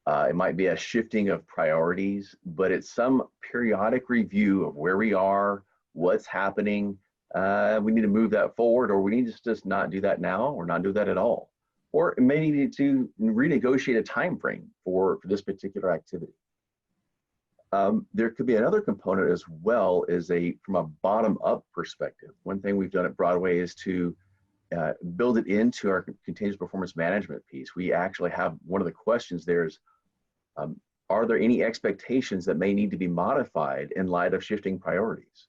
Speaker 7: It might be a shifting of priorities, but it's some periodic review of where we are, what's happening. We need to move that forward, or we need to just not do that now, or not do that at all. Or maybe need to renegotiate a time frame for this particular activity. There could be another component as well, from a bottom-up perspective. One thing we've done at Broadway is to build it into our continuous performance management piece. We actually have one of the questions there is, are there any expectations that may need to be modified in light of shifting priorities?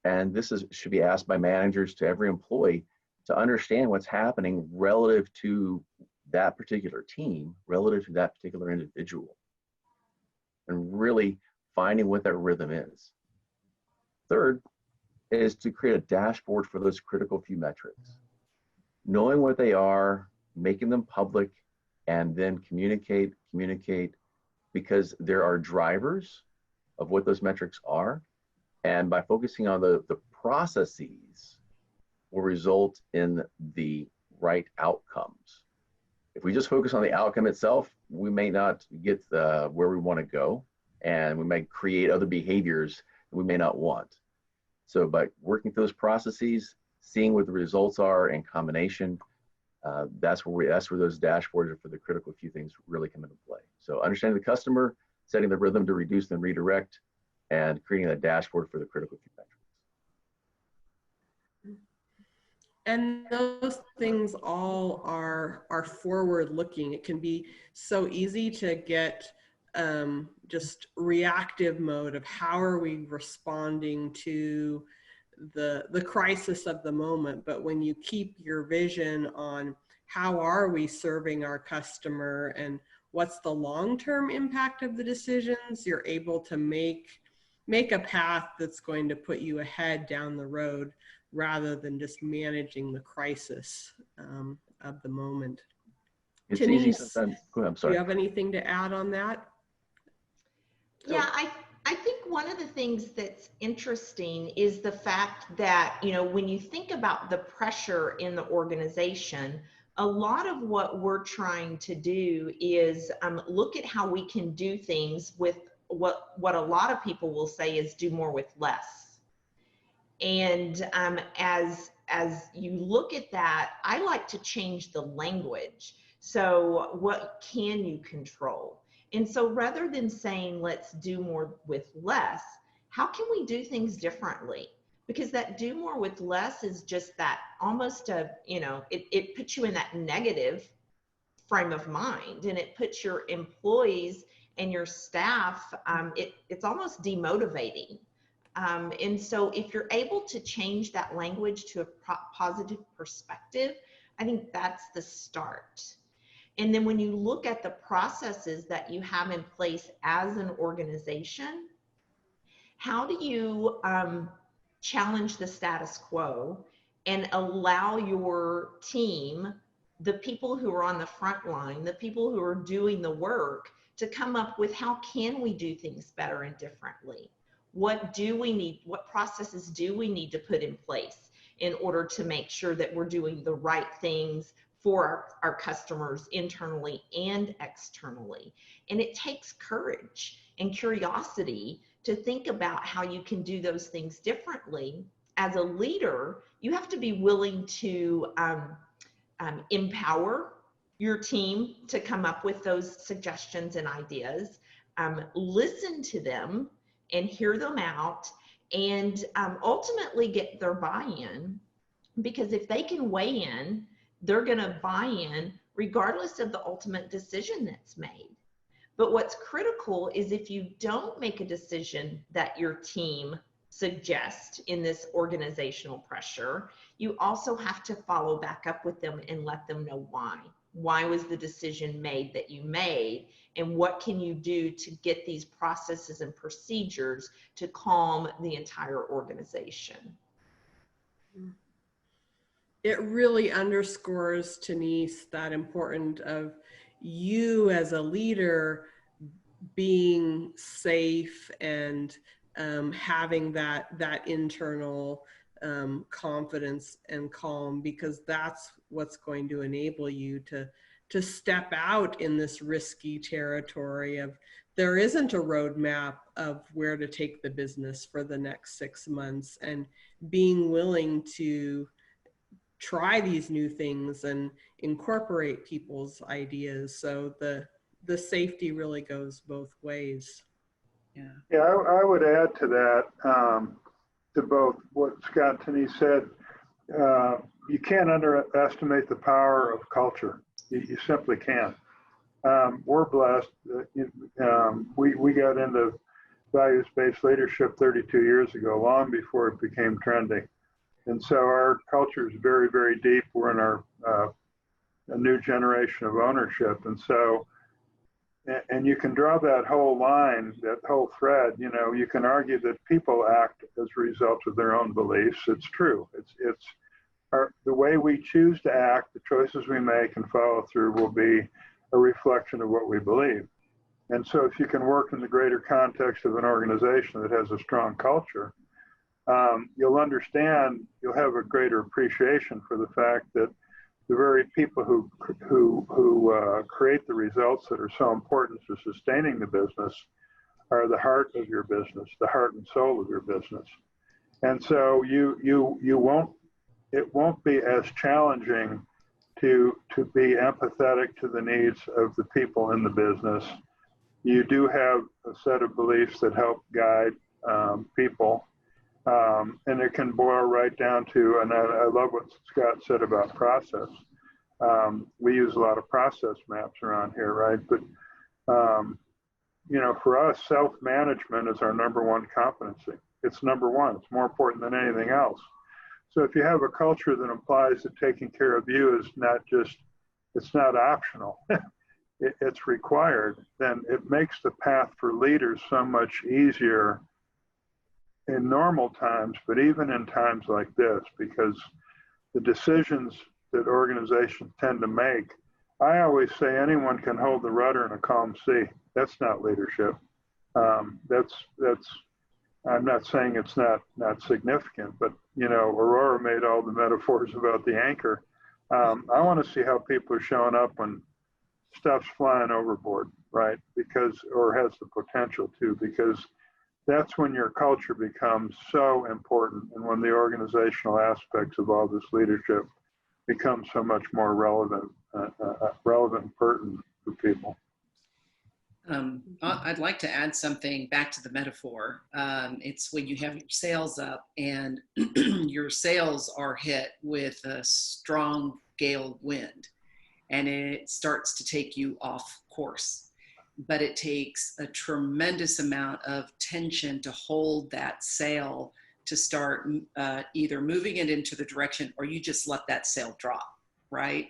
Speaker 7: And this should be asked by managers to every employee to understand what's happening relative to that particular team, relative to that particular individual, and really finding what that rhythm is. Third is to create a dashboard for those critical few metrics. Knowing what they are, making them public, and then communicate, because there are drivers of what those metrics are. And by focusing on the processes will result in the right outcomes. If we just focus on the outcome itself, we may not get where we want to go, and we may create other behaviors that we may not want. So by working through those processes, seeing what the results are in combination, that's where those dashboards for the critical few things really come into play. So understanding the customer, setting the rhythm to reduce and redirect, and creating a dashboard for the critical few metrics.
Speaker 4: And those things all are forward looking. It can be so easy to get just reactive mode of how are we responding to the crisis of the moment. But when you keep your vision on how are we serving our customer and what's the long-term impact of the decisions, you're able to make a path that's going to put you ahead down the road rather than just managing the crisis of the moment.
Speaker 7: It's
Speaker 4: Denise,
Speaker 7: easy sometimes. Go ahead, I'm sorry.
Speaker 4: Do you have anything to add on that?
Speaker 6: Yeah, I think one of the things that's interesting is the fact that, when you think about the pressure in the organization, a lot of what we're trying to do is look at how we can do things with what a lot of people will say is do more with less. And as you look at that, I like to change the language. So what can you control? And so rather than saying, let's do more with less, how can we do things differently? Because that do more with less is just that almost it puts you in that negative frame of mind, and it puts your employees and your staff, it's almost demotivating. And so if you're able to change that language to a positive perspective, I think that's the start. And then when you look at the processes that you have in place as an organization, how do you challenge the status quo and allow your team, the people who are on the front line, the people who are doing the work, to come up with how can we do things better and differently? What do we need? What processes do we need to put in place in order to make sure that we're doing the right things for our customers internally and externally? And it takes courage and curiosity to think about how you can do those things differently. As a leader, you have to be willing to empower your team to come up with those suggestions and ideas, listen to them and hear them out, and ultimately get their buy-in. Because if they can weigh in, they're going to buy in regardless of the ultimate decision that's made. But what's critical is if you don't make a decision that your team suggests in this organizational pressure, you also have to follow back up with them and let them know why. Why was the decision made that you made? And what can you do to get these processes and procedures to calm the entire organization?
Speaker 4: it really underscores, Denise, that important of you as a leader being safe and having that internal confidence and calm, because that's what's going to enable you to step out in this risky territory of there isn't a roadmap of where to take the business for the next 6 months, and being willing to try these new things and incorporate people's ideas. So the safety really goes both ways.
Speaker 1: Yeah.
Speaker 8: Yeah, I would add to that, to both what Scott and Denise said. You can't underestimate the power of culture. You simply can't. We're blessed. We got into values-based leadership 32 years ago, long before it became trendy. And so our culture is very, very deep. We're in our a new generation of ownership. And so, and you can draw that whole line, that whole thread. You know, you can argue that people act as a result of their own beliefs. It's true. It's the way we choose to act, the choices we make and follow through will be a reflection of what we believe. And so if you can work in the greater context of an organization that has a strong culture, you'll understand, you'll have a greater appreciation for the fact that the very people who create the results that are so important to sustaining the business are the heart of your business, the heart and soul of your business. And so it won't be as challenging to be empathetic to the needs of the people in the business. You do have a set of beliefs that help guide people. And it can boil right down to, and I love what Scott said about process. We use a lot of process maps around here, right? But, you know, for us, self-management is our number one competency. It's number one. It's more important than anything else. So if you have a culture that implies that taking care of you is not just, it's not optional, it's required, then it makes the path for leaders so much easier in normal times, but even in times like this, because the decisions that organizations tend to make, I always say anyone can hold the rudder in a calm sea. That's not leadership. I'm not saying it's not significant, but you know, Aurora made all the metaphors about the anchor. I want to see how people are showing up when stuff's flying overboard, right? Because, or has the potential to, because that's when your culture becomes so important, and when the organizational aspects of all this leadership become so much more relevant and pertinent for people.
Speaker 1: I'd like to add something back to the metaphor. It's when you have your sails up and your sails are hit with a strong gale wind, and it starts to take you off course. But it takes a tremendous amount of tension to hold that sail to start either moving it into the direction, or you just let that sail drop, right?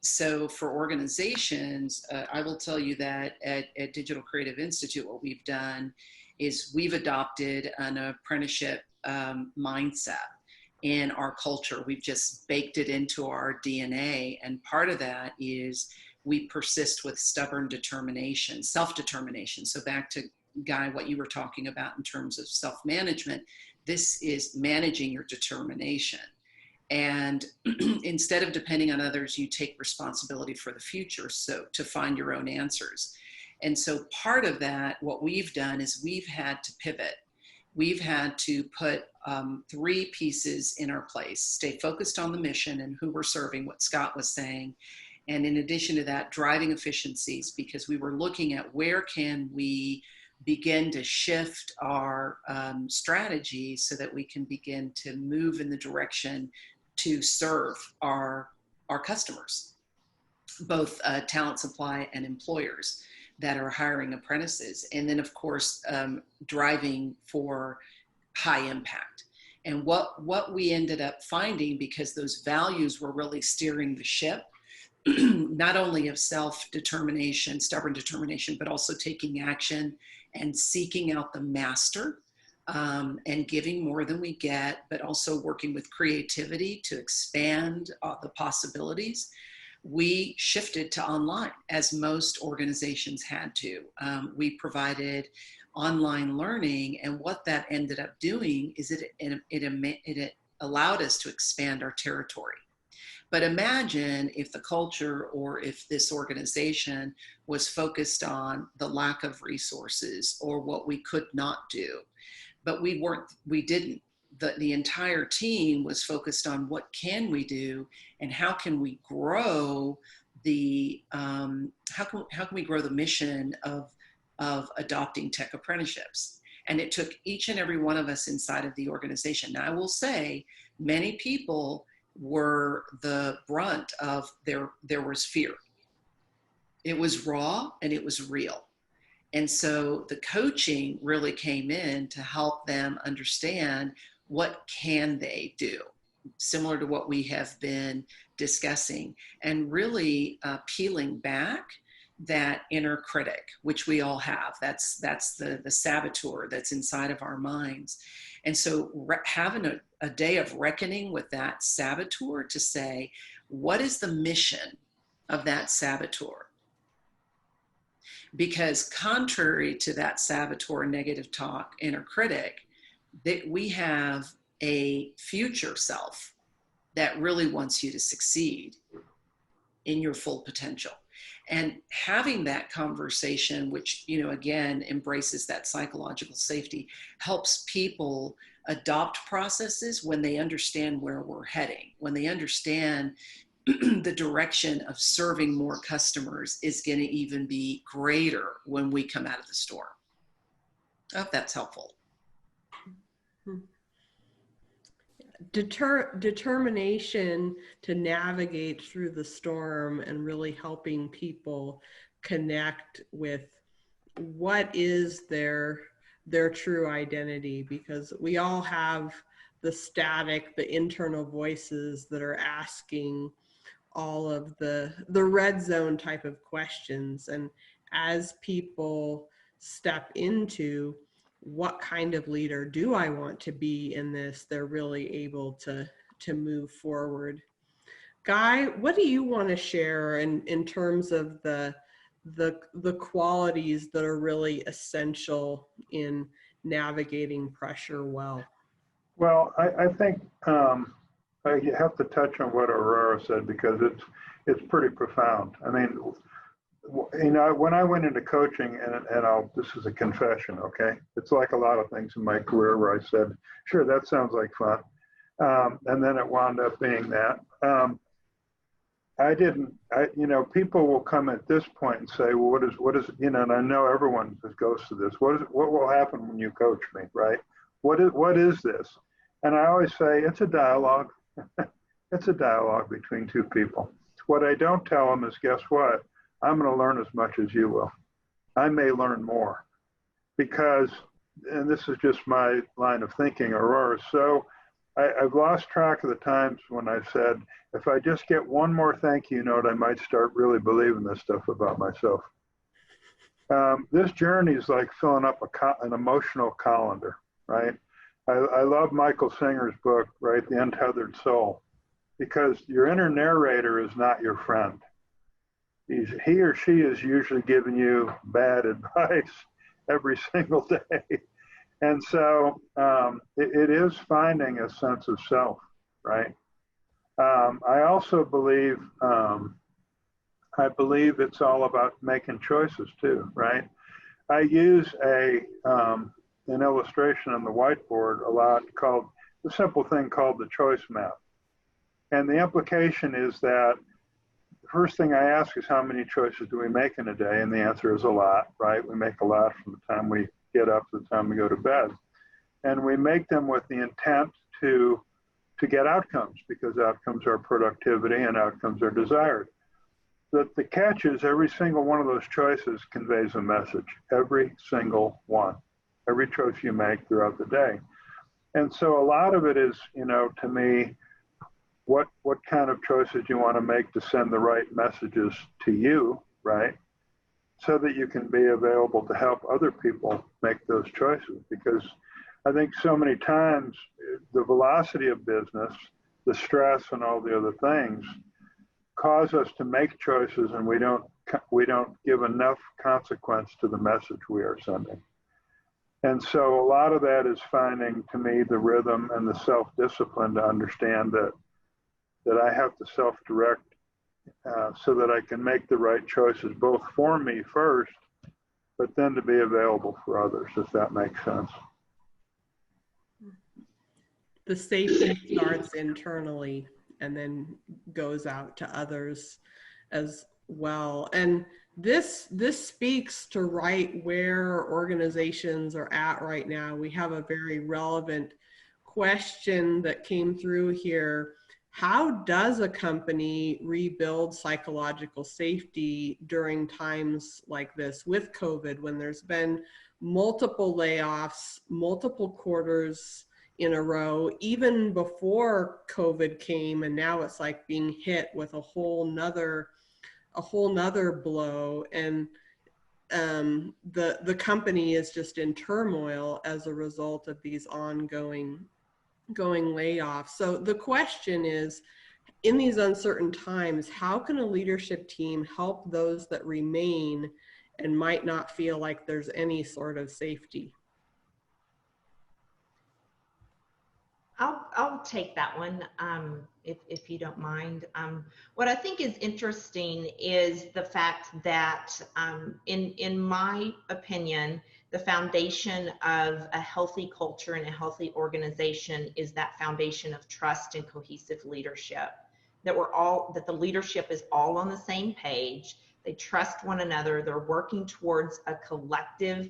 Speaker 1: So for organizations, I will tell you that at Digital Creative Institute, what we've done is we've adopted an apprenticeship mindset in our culture. We've just baked it into our DNA. And part of that is we persist with stubborn determination, self-determination. So back to Guy, what you were talking about in terms of self-management, this is managing your determination. And instead of depending on others, you take responsibility for the future, so to find your own answers. And so part of that, what we've done is we've had to pivot. We've had to put 3 pieces in our place, stay focused on the mission and who we're serving, what Scott was saying. And in addition to that, driving efficiencies, because we were looking at where can we begin to shift our strategy so that we can begin to move in the direction to serve our customers, both talent supply and employers that are hiring apprentices. And then of course, driving for high impact. And what we ended up finding, because those values were really steering the ship, not only of self-determination, stubborn determination, but also taking action and seeking out the master and giving more than we get, but also working with creativity to expand the possibilities, we shifted to online, as most organizations had to. We provided online learning, and what that ended up doing is it allowed us to expand our territory. But imagine if the culture, or if this organization was focused on the lack of resources or what we could not do. But we didn't. The entire team was focused on what can we do and how can we grow the how can we grow the mission of adopting tech apprenticeships. And it took each and every one of us inside of the organization. Now, I will say many people were the brunt of there was fear. It was raw and it was real. And so the coaching really came in to help them understand what can they do, similar to what we have been discussing, and really peeling back that inner critic, which we all have. That's the saboteur that's inside of our minds. And so having a day of reckoning with that saboteur to say, what is the mission of that saboteur? Because contrary to that saboteur, negative talk, inner critic, that we have a future self that really wants you to succeed in your full potential. And having that conversation, which, again, embraces that psychological safety, helps people adopt processes when they understand where we're heading, when they understand the direction of serving more customers is going to even be greater when we come out of the storm. I hope that's helpful.
Speaker 4: Determination to navigate through the storm and really helping people connect with what is their true identity, because we all have the static, the internal voices that are asking all of the red zone type of questions. And as people step into what kind of leader do I want to be in this, they're really able to move forward. Guy, what do you want to share in terms of the qualities that are really essential in navigating pressure well?
Speaker 8: Well, I think you have to touch on what Aurora said, because it's pretty profound. I mean, when I went into coaching, and this is a confession, okay? It's like a lot of things in my career where I said, sure, that sounds like fun. And then it wound up being that. People will come at this point and say, well, what is, and I know everyone goes to this. What will happen when you coach me, right? What is this? And I always say, it's a dialogue. It's a dialogue between two people. What I don't tell them is, guess what? I'm going to learn as much as you will. I may learn more, because, and this is just my line of thinking, Aurora, so I've lost track of the times when I've said, if I just get one more thank you note, I might start really believing this stuff about myself. This journey is like filling up an emotional colander, right? I love Michael Singer's book, right, The Untethered Soul, because your inner narrator is not your friend. He or she is usually giving you bad advice every single day. And so it is finding a sense of self, right? I also believe, it's all about making choices too, right? I use an illustration on the whiteboard a lot, called the simple thing called the choice map. And the implication is that the first thing I ask is, how many choices do we make in a day? And the answer is a lot, right? We make a lot from the time we get up to the time we go to bed. And we make them with the intent to get outcomes, because outcomes are productivity and outcomes are desired. But the catch is, every single one of those choices conveys a message, every single one, every choice you make throughout the day. And so a lot of it is, to me, what kind of choices you want to make to send the right messages to you, right? So that you can be available to help other people make those choices. Because I think so many times the velocity of business, the stress and all the other things cause us to make choices, and we don't give enough consequence to the message we are sending. And so a lot of that is finding, to me, the rhythm and the self-discipline to understand that I have to self-direct so that I can make the right choices, both for me first, but then to be available for others, if that makes sense.
Speaker 4: The safety starts internally and then goes out to others as well. And this speaks to right where organizations are at right now. We have a very relevant question that came through here. How does a company rebuild psychological safety during times like this with COVID, when there's been multiple layoffs, multiple quarters in a row, even before COVID came, and now it's like being hit with a whole nother blow, and the company is just in turmoil as a result of these ongoing layoffs. So the question is, in these uncertain times, how can a leadership team help those that remain and might not feel like there's any sort of safety?
Speaker 6: I'll take that one, if you don't mind. What I think is interesting is the fact that, in my opinion, the foundation of a healthy culture and a healthy organization is that foundation of trust and cohesive leadership. That the leadership is all on the same page. They trust one another. They're working towards a collective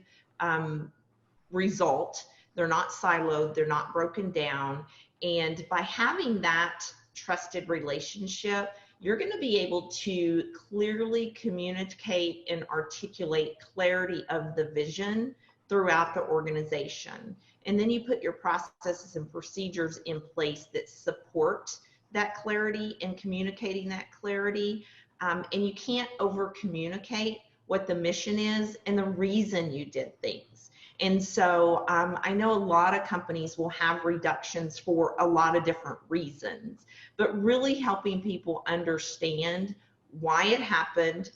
Speaker 6: result. They're not siloed, they're not broken down. And by having that trusted relationship, you're going to be able to clearly communicate and articulate clarity of the vision throughout the organization. And then you put your processes and procedures in place that support that clarity and communicating that clarity. And you can't over communicate what the mission is and the reason you did things. And so I know a lot of companies will have reductions for a lot of different reasons, but really helping people understand why it happened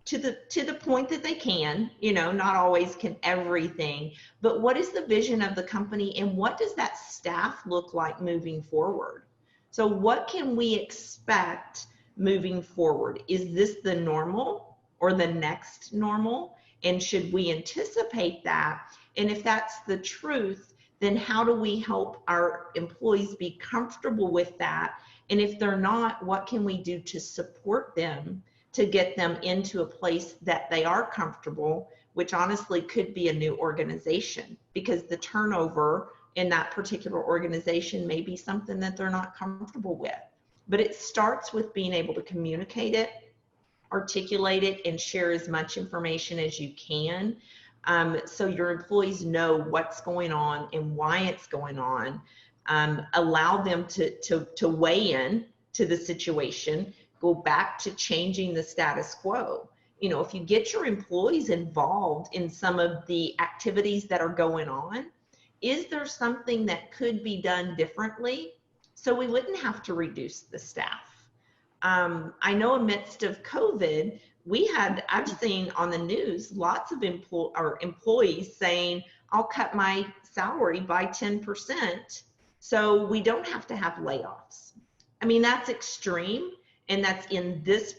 Speaker 6: to the point that they can, not always can everything, but what is the vision of the company and what does that staff look like moving forward? So what can we expect moving forward? Is this the normal or the next normal? And should we anticipate that? And if that's the truth, then how do we help our employees be comfortable with that? And if they're not, what can we do to support them to get them into a place that they are comfortable, which honestly could be a new organization, because the turnover in that particular organization may be something that they're not comfortable with. But it starts with being able to communicate it, articulate it, and share as much information as you can, so your employees know what's going on and why it's going on. Allow them to weigh in to the situation, go back to changing the status quo. If you get your employees involved in some of the activities that are going on, is there something that could be done differently so we wouldn't have to reduce the staff? I know amidst of COVID, I've seen on the news lots of employees saying, I'll cut my salary by 10% so we don't have to have layoffs. I mean, that's extreme, and that's in this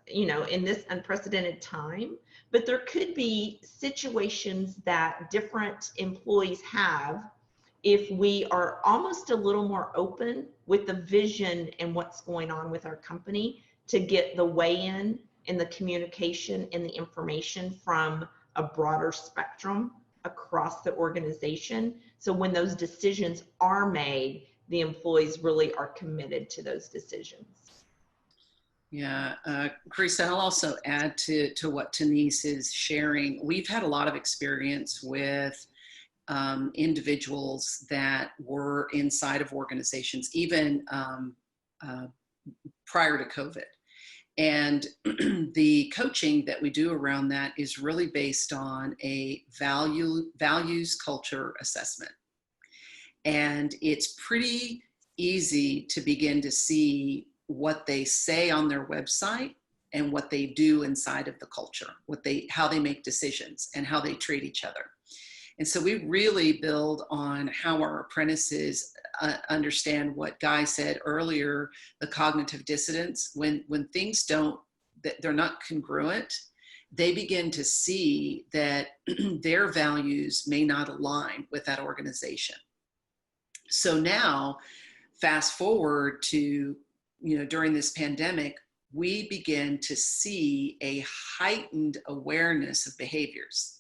Speaker 6: in this unprecedented time, but there could be situations that different employees have if we are almost a little more open with the vision and what's going on with our company to get the weigh-in and the communication and the information from a broader spectrum across the organization. So when those decisions are made, the employees really are committed to those decisions.
Speaker 1: Yeah, Carissa, I'll also add to what Denise is sharing. We've had a lot of experience with individuals that were inside of organizations, even prior to COVID. And the coaching that we do around that is really based on a values culture assessment. And it's pretty easy to begin to see what they say on their website and what they do inside of the culture, how they make decisions and how they treat each other. And so we really build on how our apprentices understand what Guy said earlier, the cognitive dissonance. When things they're not congruent, they begin to see that their values may not align with that organization. So now, fast forward to, during this pandemic, we begin to see a heightened awareness of behaviors.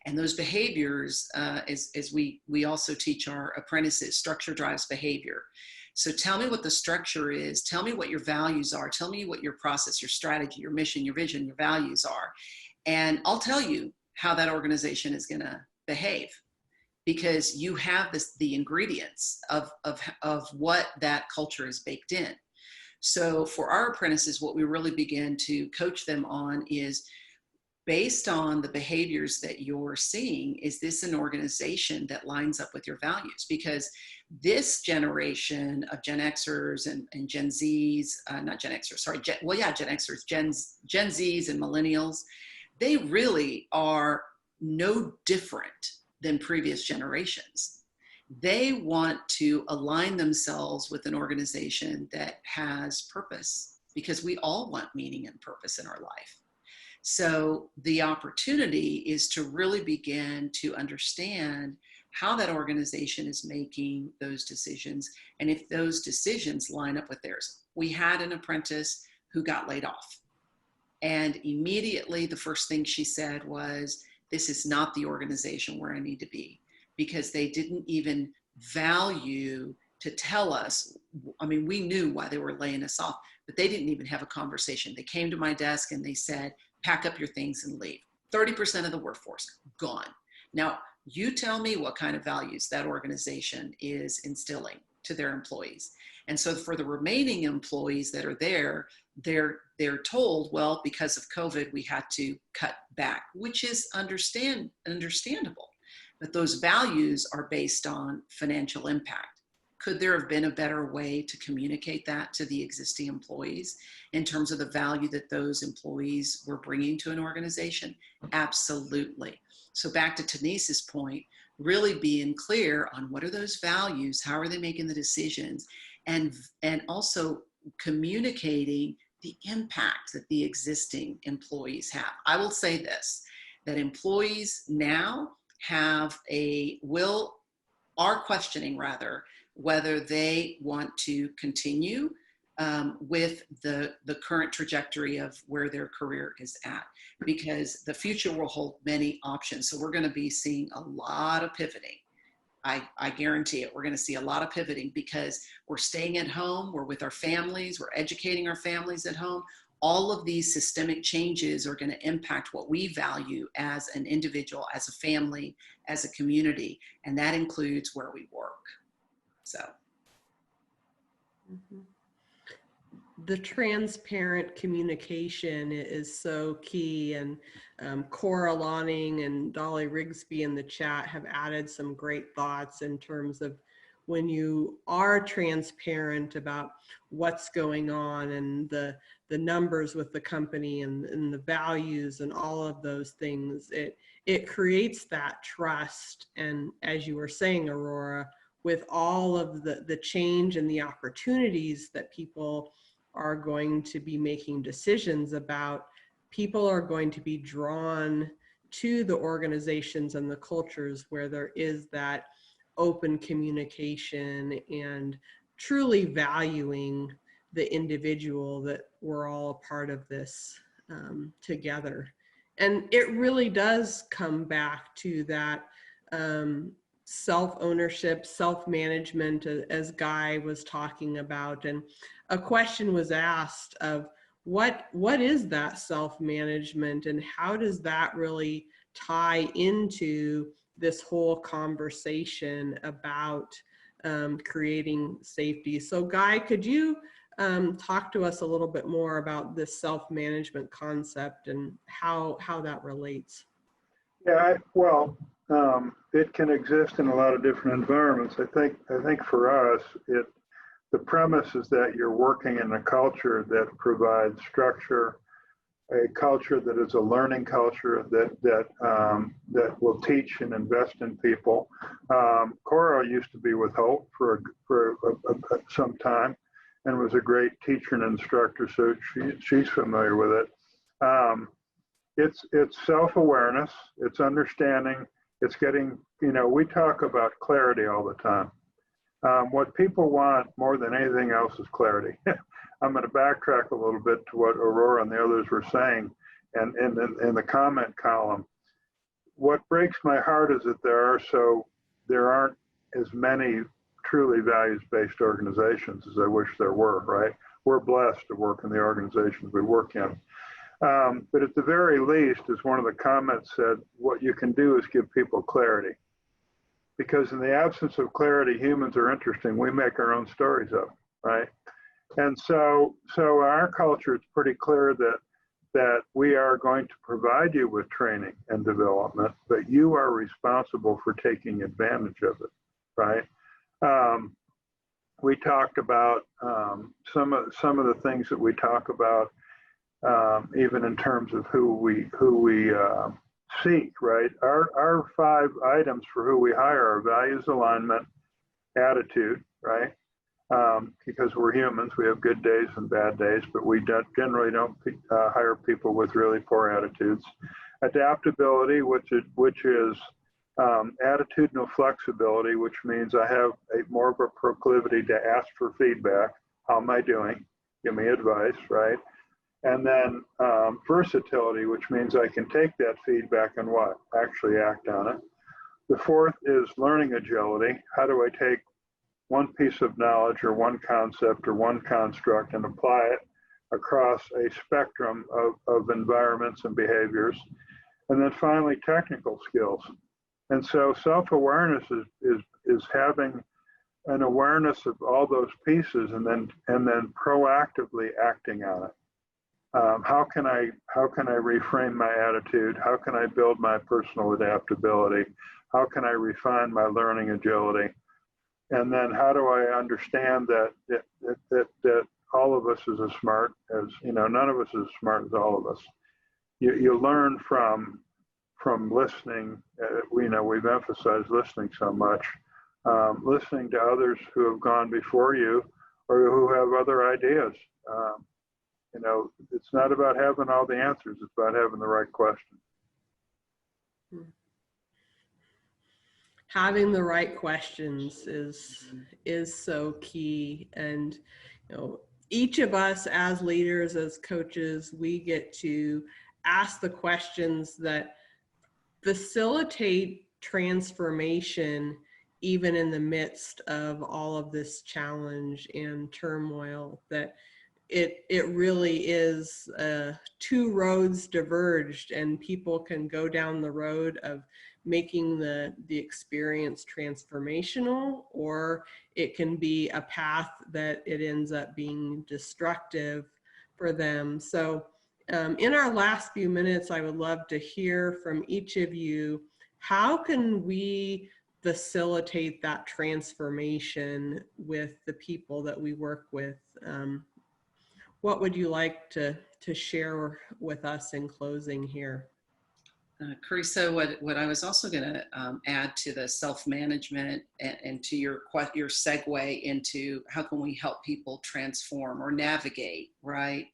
Speaker 1: And those behaviors, as we also teach our apprentices, structure drives behavior. So tell me what the structure is. Tell me what your values are. Tell me what your process, your strategy, your mission, your vision, your values are. And I'll tell you how that organization is going to behave, because you have the ingredients of what that culture is baked in. So for our apprentices, what we really begin to coach them on is, based on the behaviors that you're seeing, is this an organization that lines up with your values? Because this generation of Gen Xers and Gen Zs, not Gen Xers, sorry, Gen Xers, Gen Zs and millennials, they really are no different than previous generations. They want to align themselves with an organization that has purpose, because we all want meaning and purpose in our life. So the opportunity is to really begin to understand how that organization is making those decisions, and if those decisions line up with theirs. We had an apprentice who got laid off, and immediately the first thing she said was, this is not the organization where I need to be, because they didn't even value to tell us. I mean, we knew why they were laying us off, but they didn't even have a conversation. They came to my desk and they said, pack up your things and leave. 30% of the workforce gone. Now, you tell me what kind of values that organization is instilling to their employees. And so for the remaining employees that are there, they're told, well, because of COVID, we had to cut back, which is understandable. But those values are based on financial impact. Could there have been a better way to communicate that to the existing employees in terms of the value that those employees were bringing to an organization? Absolutely. So back to Tanice's point, really being clear on what are those values, how are they making the decisions, and also communicating the impact that the existing employees have. I will say this, that employees now are questioning rather, whether they want to continue with the current trajectory of where their career is at, because the future will hold many options. So we're going to be seeing a lot of pivoting. I guarantee it. We're going to see a lot of pivoting, because we're staying at home, we're with our families, we're educating our families at home. All of these systemic changes are going to impact what we value as an individual, as a family, as a community, and that includes where we work. So.
Speaker 4: Mm-hmm. The transparent communication is so key, and Cora Lonning and Dolly Rigsby in the chat have added some great thoughts in terms of when you are transparent about what's going on and the numbers with the company and the values and all of those things, it creates that trust. And as you were saying, Aurora, with all of the change and the opportunities that people are going to be making decisions about, people are going to be drawn to the organizations and the cultures where there is that open communication and truly valuing the individual, that we're all a part of this together. And it really does come back to that self-ownership, self-management, as Guy was talking about. And a question was asked of what is that self-management, and how does that really tie into this whole conversation about creating safety? So Guy, could you talk to us a little bit more about this self-management concept and how that relates?
Speaker 8: Yeah, well, it can exist in a lot of different environments. I think for us, the premise is that you're working in a culture that provides structure, a culture that is a learning culture that will teach and invest in people. Cora used to be with Holt for some time and was a great teacher and instructor, so she's familiar with it. It's self-awareness, it's understanding, it's getting, we talk about clarity all the time. What people want more than anything else is clarity. I'm going to backtrack a little bit to what Aurora and the others were saying and in the comment column. What breaks my heart is that there aren't as many truly values-based organizations as I wish there were, right? We're blessed to work in the organizations we work in. But at the very least, as one of the comments said, what you can do is give people clarity. Because in the absence of clarity, humans are interesting. We make our own stories up, right? And so in our culture, it's pretty clear that we are going to provide you with training and development, but you are responsible for taking advantage of it, right? We talked about some of the things that we talk about, even in terms of who we seek, right? Our 5 items for who we hire are values, alignment, attitude, right? Because we're humans, we have good days and bad days, but we generally don't hire people with really poor attitudes. Adaptability, which is attitudinal flexibility, which means I have more of a proclivity to ask for feedback. How am I doing? Give me advice, right? And then versatility, which means I can take that feedback and what? Actually act on it. The 4th is learning agility. How do I take one piece of knowledge or one concept or one construct and apply it across a spectrum of environments and behaviors? And then finally, technical skills. And so self-awareness is having an awareness of all those pieces and then proactively acting on it. How can I reframe my attitude? How can I build my personal adaptability? How can I refine my learning agility? And then how do I understand that all of us is as smart as, none of us is as smart as all of us. You learn from listening. We've emphasized listening so much. Listening to others who have gone before you or who have other ideas. It's not about having all the answers, it's about having the right question.
Speaker 4: Having the right questions is so key. And each of us as leaders, as coaches, we get to ask the questions that facilitate transformation even in the midst of all of this challenge and turmoil. That it really is 2 roads diverged, and people can go down the road of making the experience transformational, or it can be a path that it ends up being destructive for them. So in our last few minutes, I would love to hear from each of you, how can we facilitate that transformation with the people that we work with? What would you like to share with us in closing here?
Speaker 1: Carissa, what I was also going to add to the self-management and to your segue into how can we help people transform or navigate, right?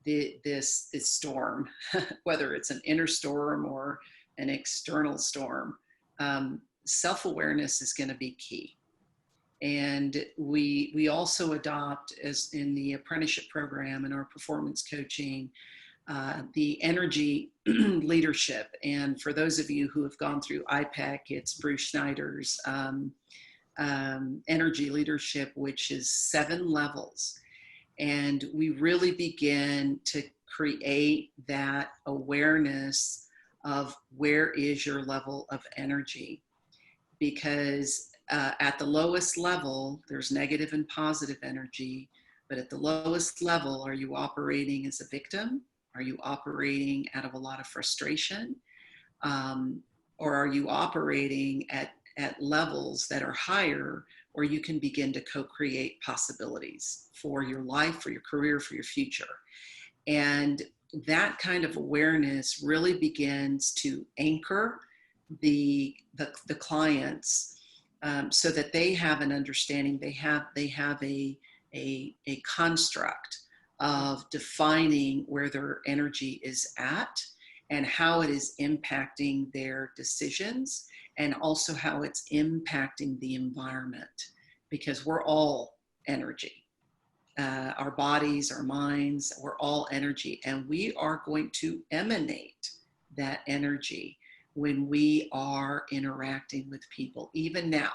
Speaker 1: This storm, whether it's an inner storm or an external storm. Self-awareness is going to be key. And we also adopt, as in the apprenticeship program and our performance coaching, the energy leadership. And for those of you who have gone through IPEC, it's Bruce Schneider's energy leadership, which is 7 levels. And we really begin to create that awareness of where is your level of energy. Because at the lowest level, there's negative and positive energy, but at the lowest level, are you operating as a victim? Are you operating out of a lot of frustration? or are you operating at levels that are higher, where you can begin to co-create possibilities for your life, for your career, for your future? And that kind of awareness really begins to anchor the clients, so that they have an understanding, they have a construct of defining where their energy is at and how it is impacting their decisions, and also how it's impacting the environment, because we're all energy. Our bodies, our minds, we're all energy, and we are going to emanate that energy when we are interacting with people. Even now,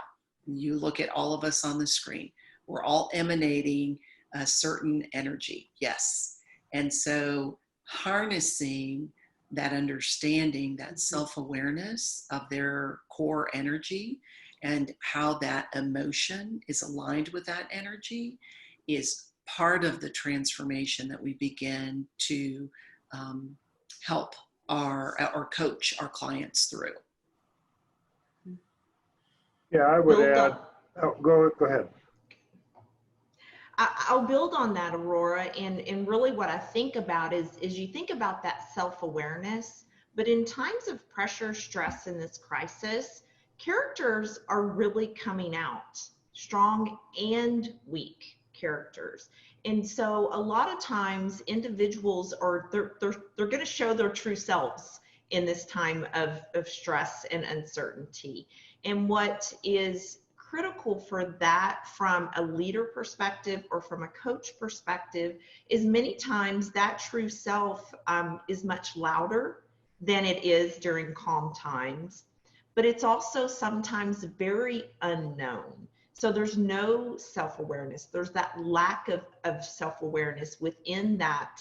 Speaker 1: you look at all of us on the screen, we're all emanating a certain energy, yes. And so harnessing that understanding, that self-awareness of their core energy and how that emotion is aligned with that energy is part of the transformation that we begin to help or coach our clients through.
Speaker 8: Yeah, I would add, oh, go ahead.
Speaker 6: I'll build on that, Aurora, and really what I think about is you think about that self-awareness, but in times of pressure, stress, in this crisis, characters are really coming out, strong and weak characters. And so a lot of times individuals are, they're going to show their true selves in this time of stress and uncertainty. And what is critical for that from a leader perspective or from a coach perspective is many times that true self is much louder than it is during calm times, but it's also sometimes very unknown. So there's no self-awareness. There's that lack of self-awareness within that,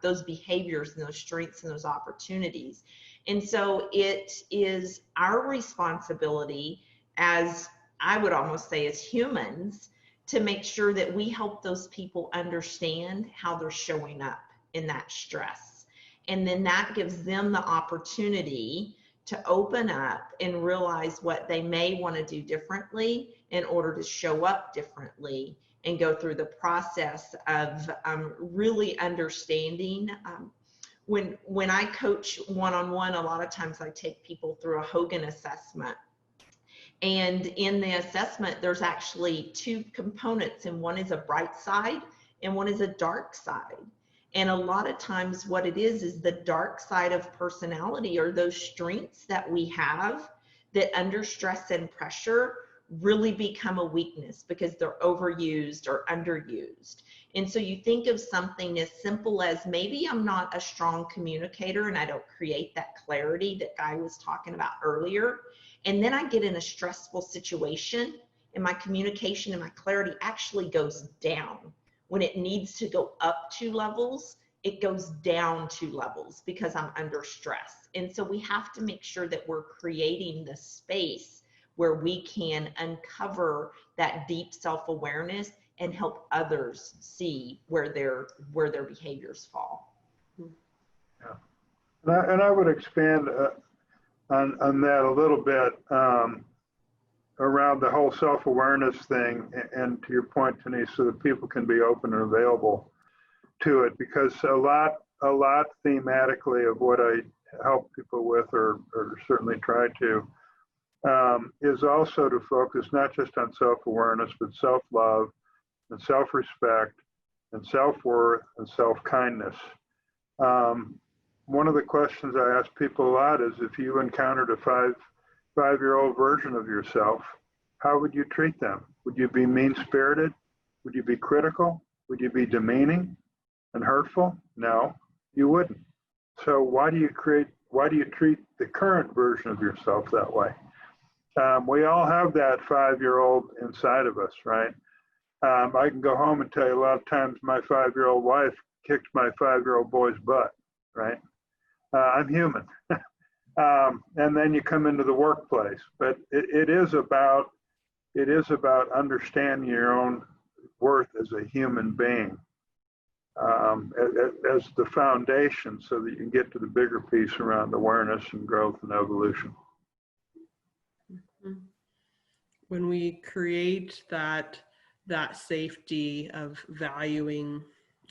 Speaker 6: those behaviors and those strengths and those opportunities. And so it is our responsibility, as I would almost say as humans, to make sure that we help those people understand how they're showing up in that stress. And then that gives them the opportunity to open up and realize what they may want to do differently in order to show up differently and go through the process of really understanding. When I coach one-on-one, a lot of times I take people through a Hogan assessment. And in the assessment, there's actually two components, and one is a bright side and one is a dark side. And a lot of times what it is the dark side of personality, or those strengths that we have that under stress and pressure really become a weakness because they're overused or underused. And so you think of something as simple as, maybe I'm not a strong communicator and I don't create that clarity that Guy was talking about earlier. And then I get in a stressful situation and my communication and my clarity actually goes down. When it needs to go up 2 levels, it goes down 2 levels because I'm under stress. And so we have to make sure that we're creating the space where we can uncover that deep self-awareness and help others see where their behaviors fall.
Speaker 8: Yeah. And I would expand on that a little bit around the whole self-awareness thing, and to your point, Denise, so that people can be open and available to it, because a lot thematically of what I help people with, or certainly try to, is also to focus not just on self-awareness, but self-love and self-respect and self-worth and self-kindness. One of the questions I ask people a lot is, if you encountered a five-year-old version of yourself, how would you treat them? Would you be mean-spirited? Would you be critical? Would you be demeaning and hurtful? No, you wouldn't. So why do you treat the current version of yourself that way? We all have that 5-year-old inside of us, right? I can go home and tell you a lot of times my 5-year-old wife kicked my 5-year-old boy's butt, right? I'm human. And then you come into the workplace, but it is about understanding your own worth as a human being, as the foundation, so that you can get to the bigger piece around awareness and growth and evolution.
Speaker 4: When we create that safety of valuing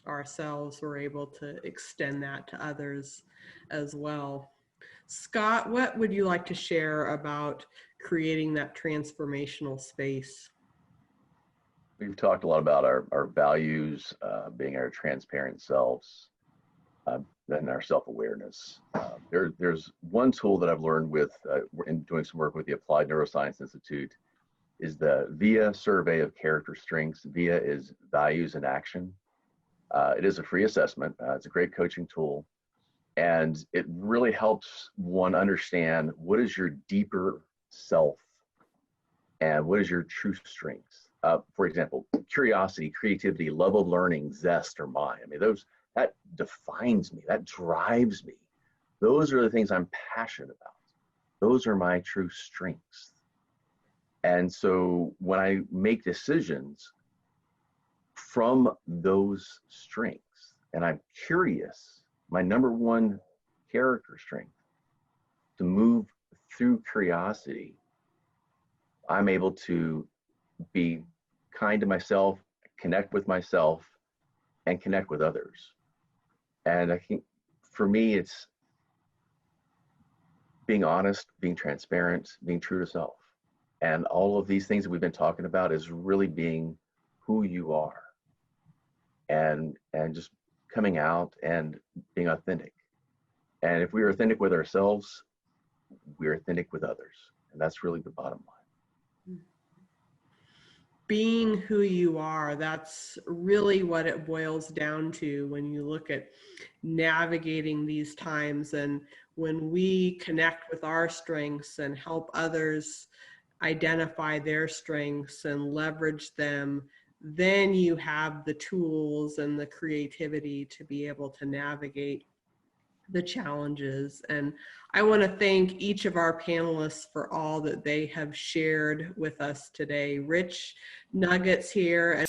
Speaker 4: ourselves, we're able to extend that to others as well. Scott, what would you like to share about creating that transformational space?
Speaker 7: We've talked a lot about our values, being our transparent selves, and our self-awareness. There's one tool that I've learned with in doing some work with the Applied Neuroscience Institute is the VIA survey of character strengths. VIA is values in action. It is a free assessment. It's a great coaching tool. And it really helps one understand what is your deeper self and what is your true strengths. For example, curiosity, creativity, love of learning, zest are mine. I mean, that defines me, that drives me. Those are the things I'm passionate about. Those are my true strengths. And so when I make decisions from those strengths, and I'm curious, my number one character strength, to move through curiosity, I'm able to be kind to myself, connect with myself, and connect with others. And I think for me, it's being honest, being transparent, being true to self. And all of these things that we've been talking about is really being who you are and just coming out and being authentic. And if we're authentic with ourselves, we're authentic with others. And that's really the bottom line.
Speaker 4: Being who you are, that's really what it boils down to when you look at navigating these times. And when we connect with our strengths and help others identify their strengths and leverage them, then you have the tools and the creativity to be able to navigate the challenges. And I want to thank each of our panelists for all that they have shared with us today. Rich nuggets here.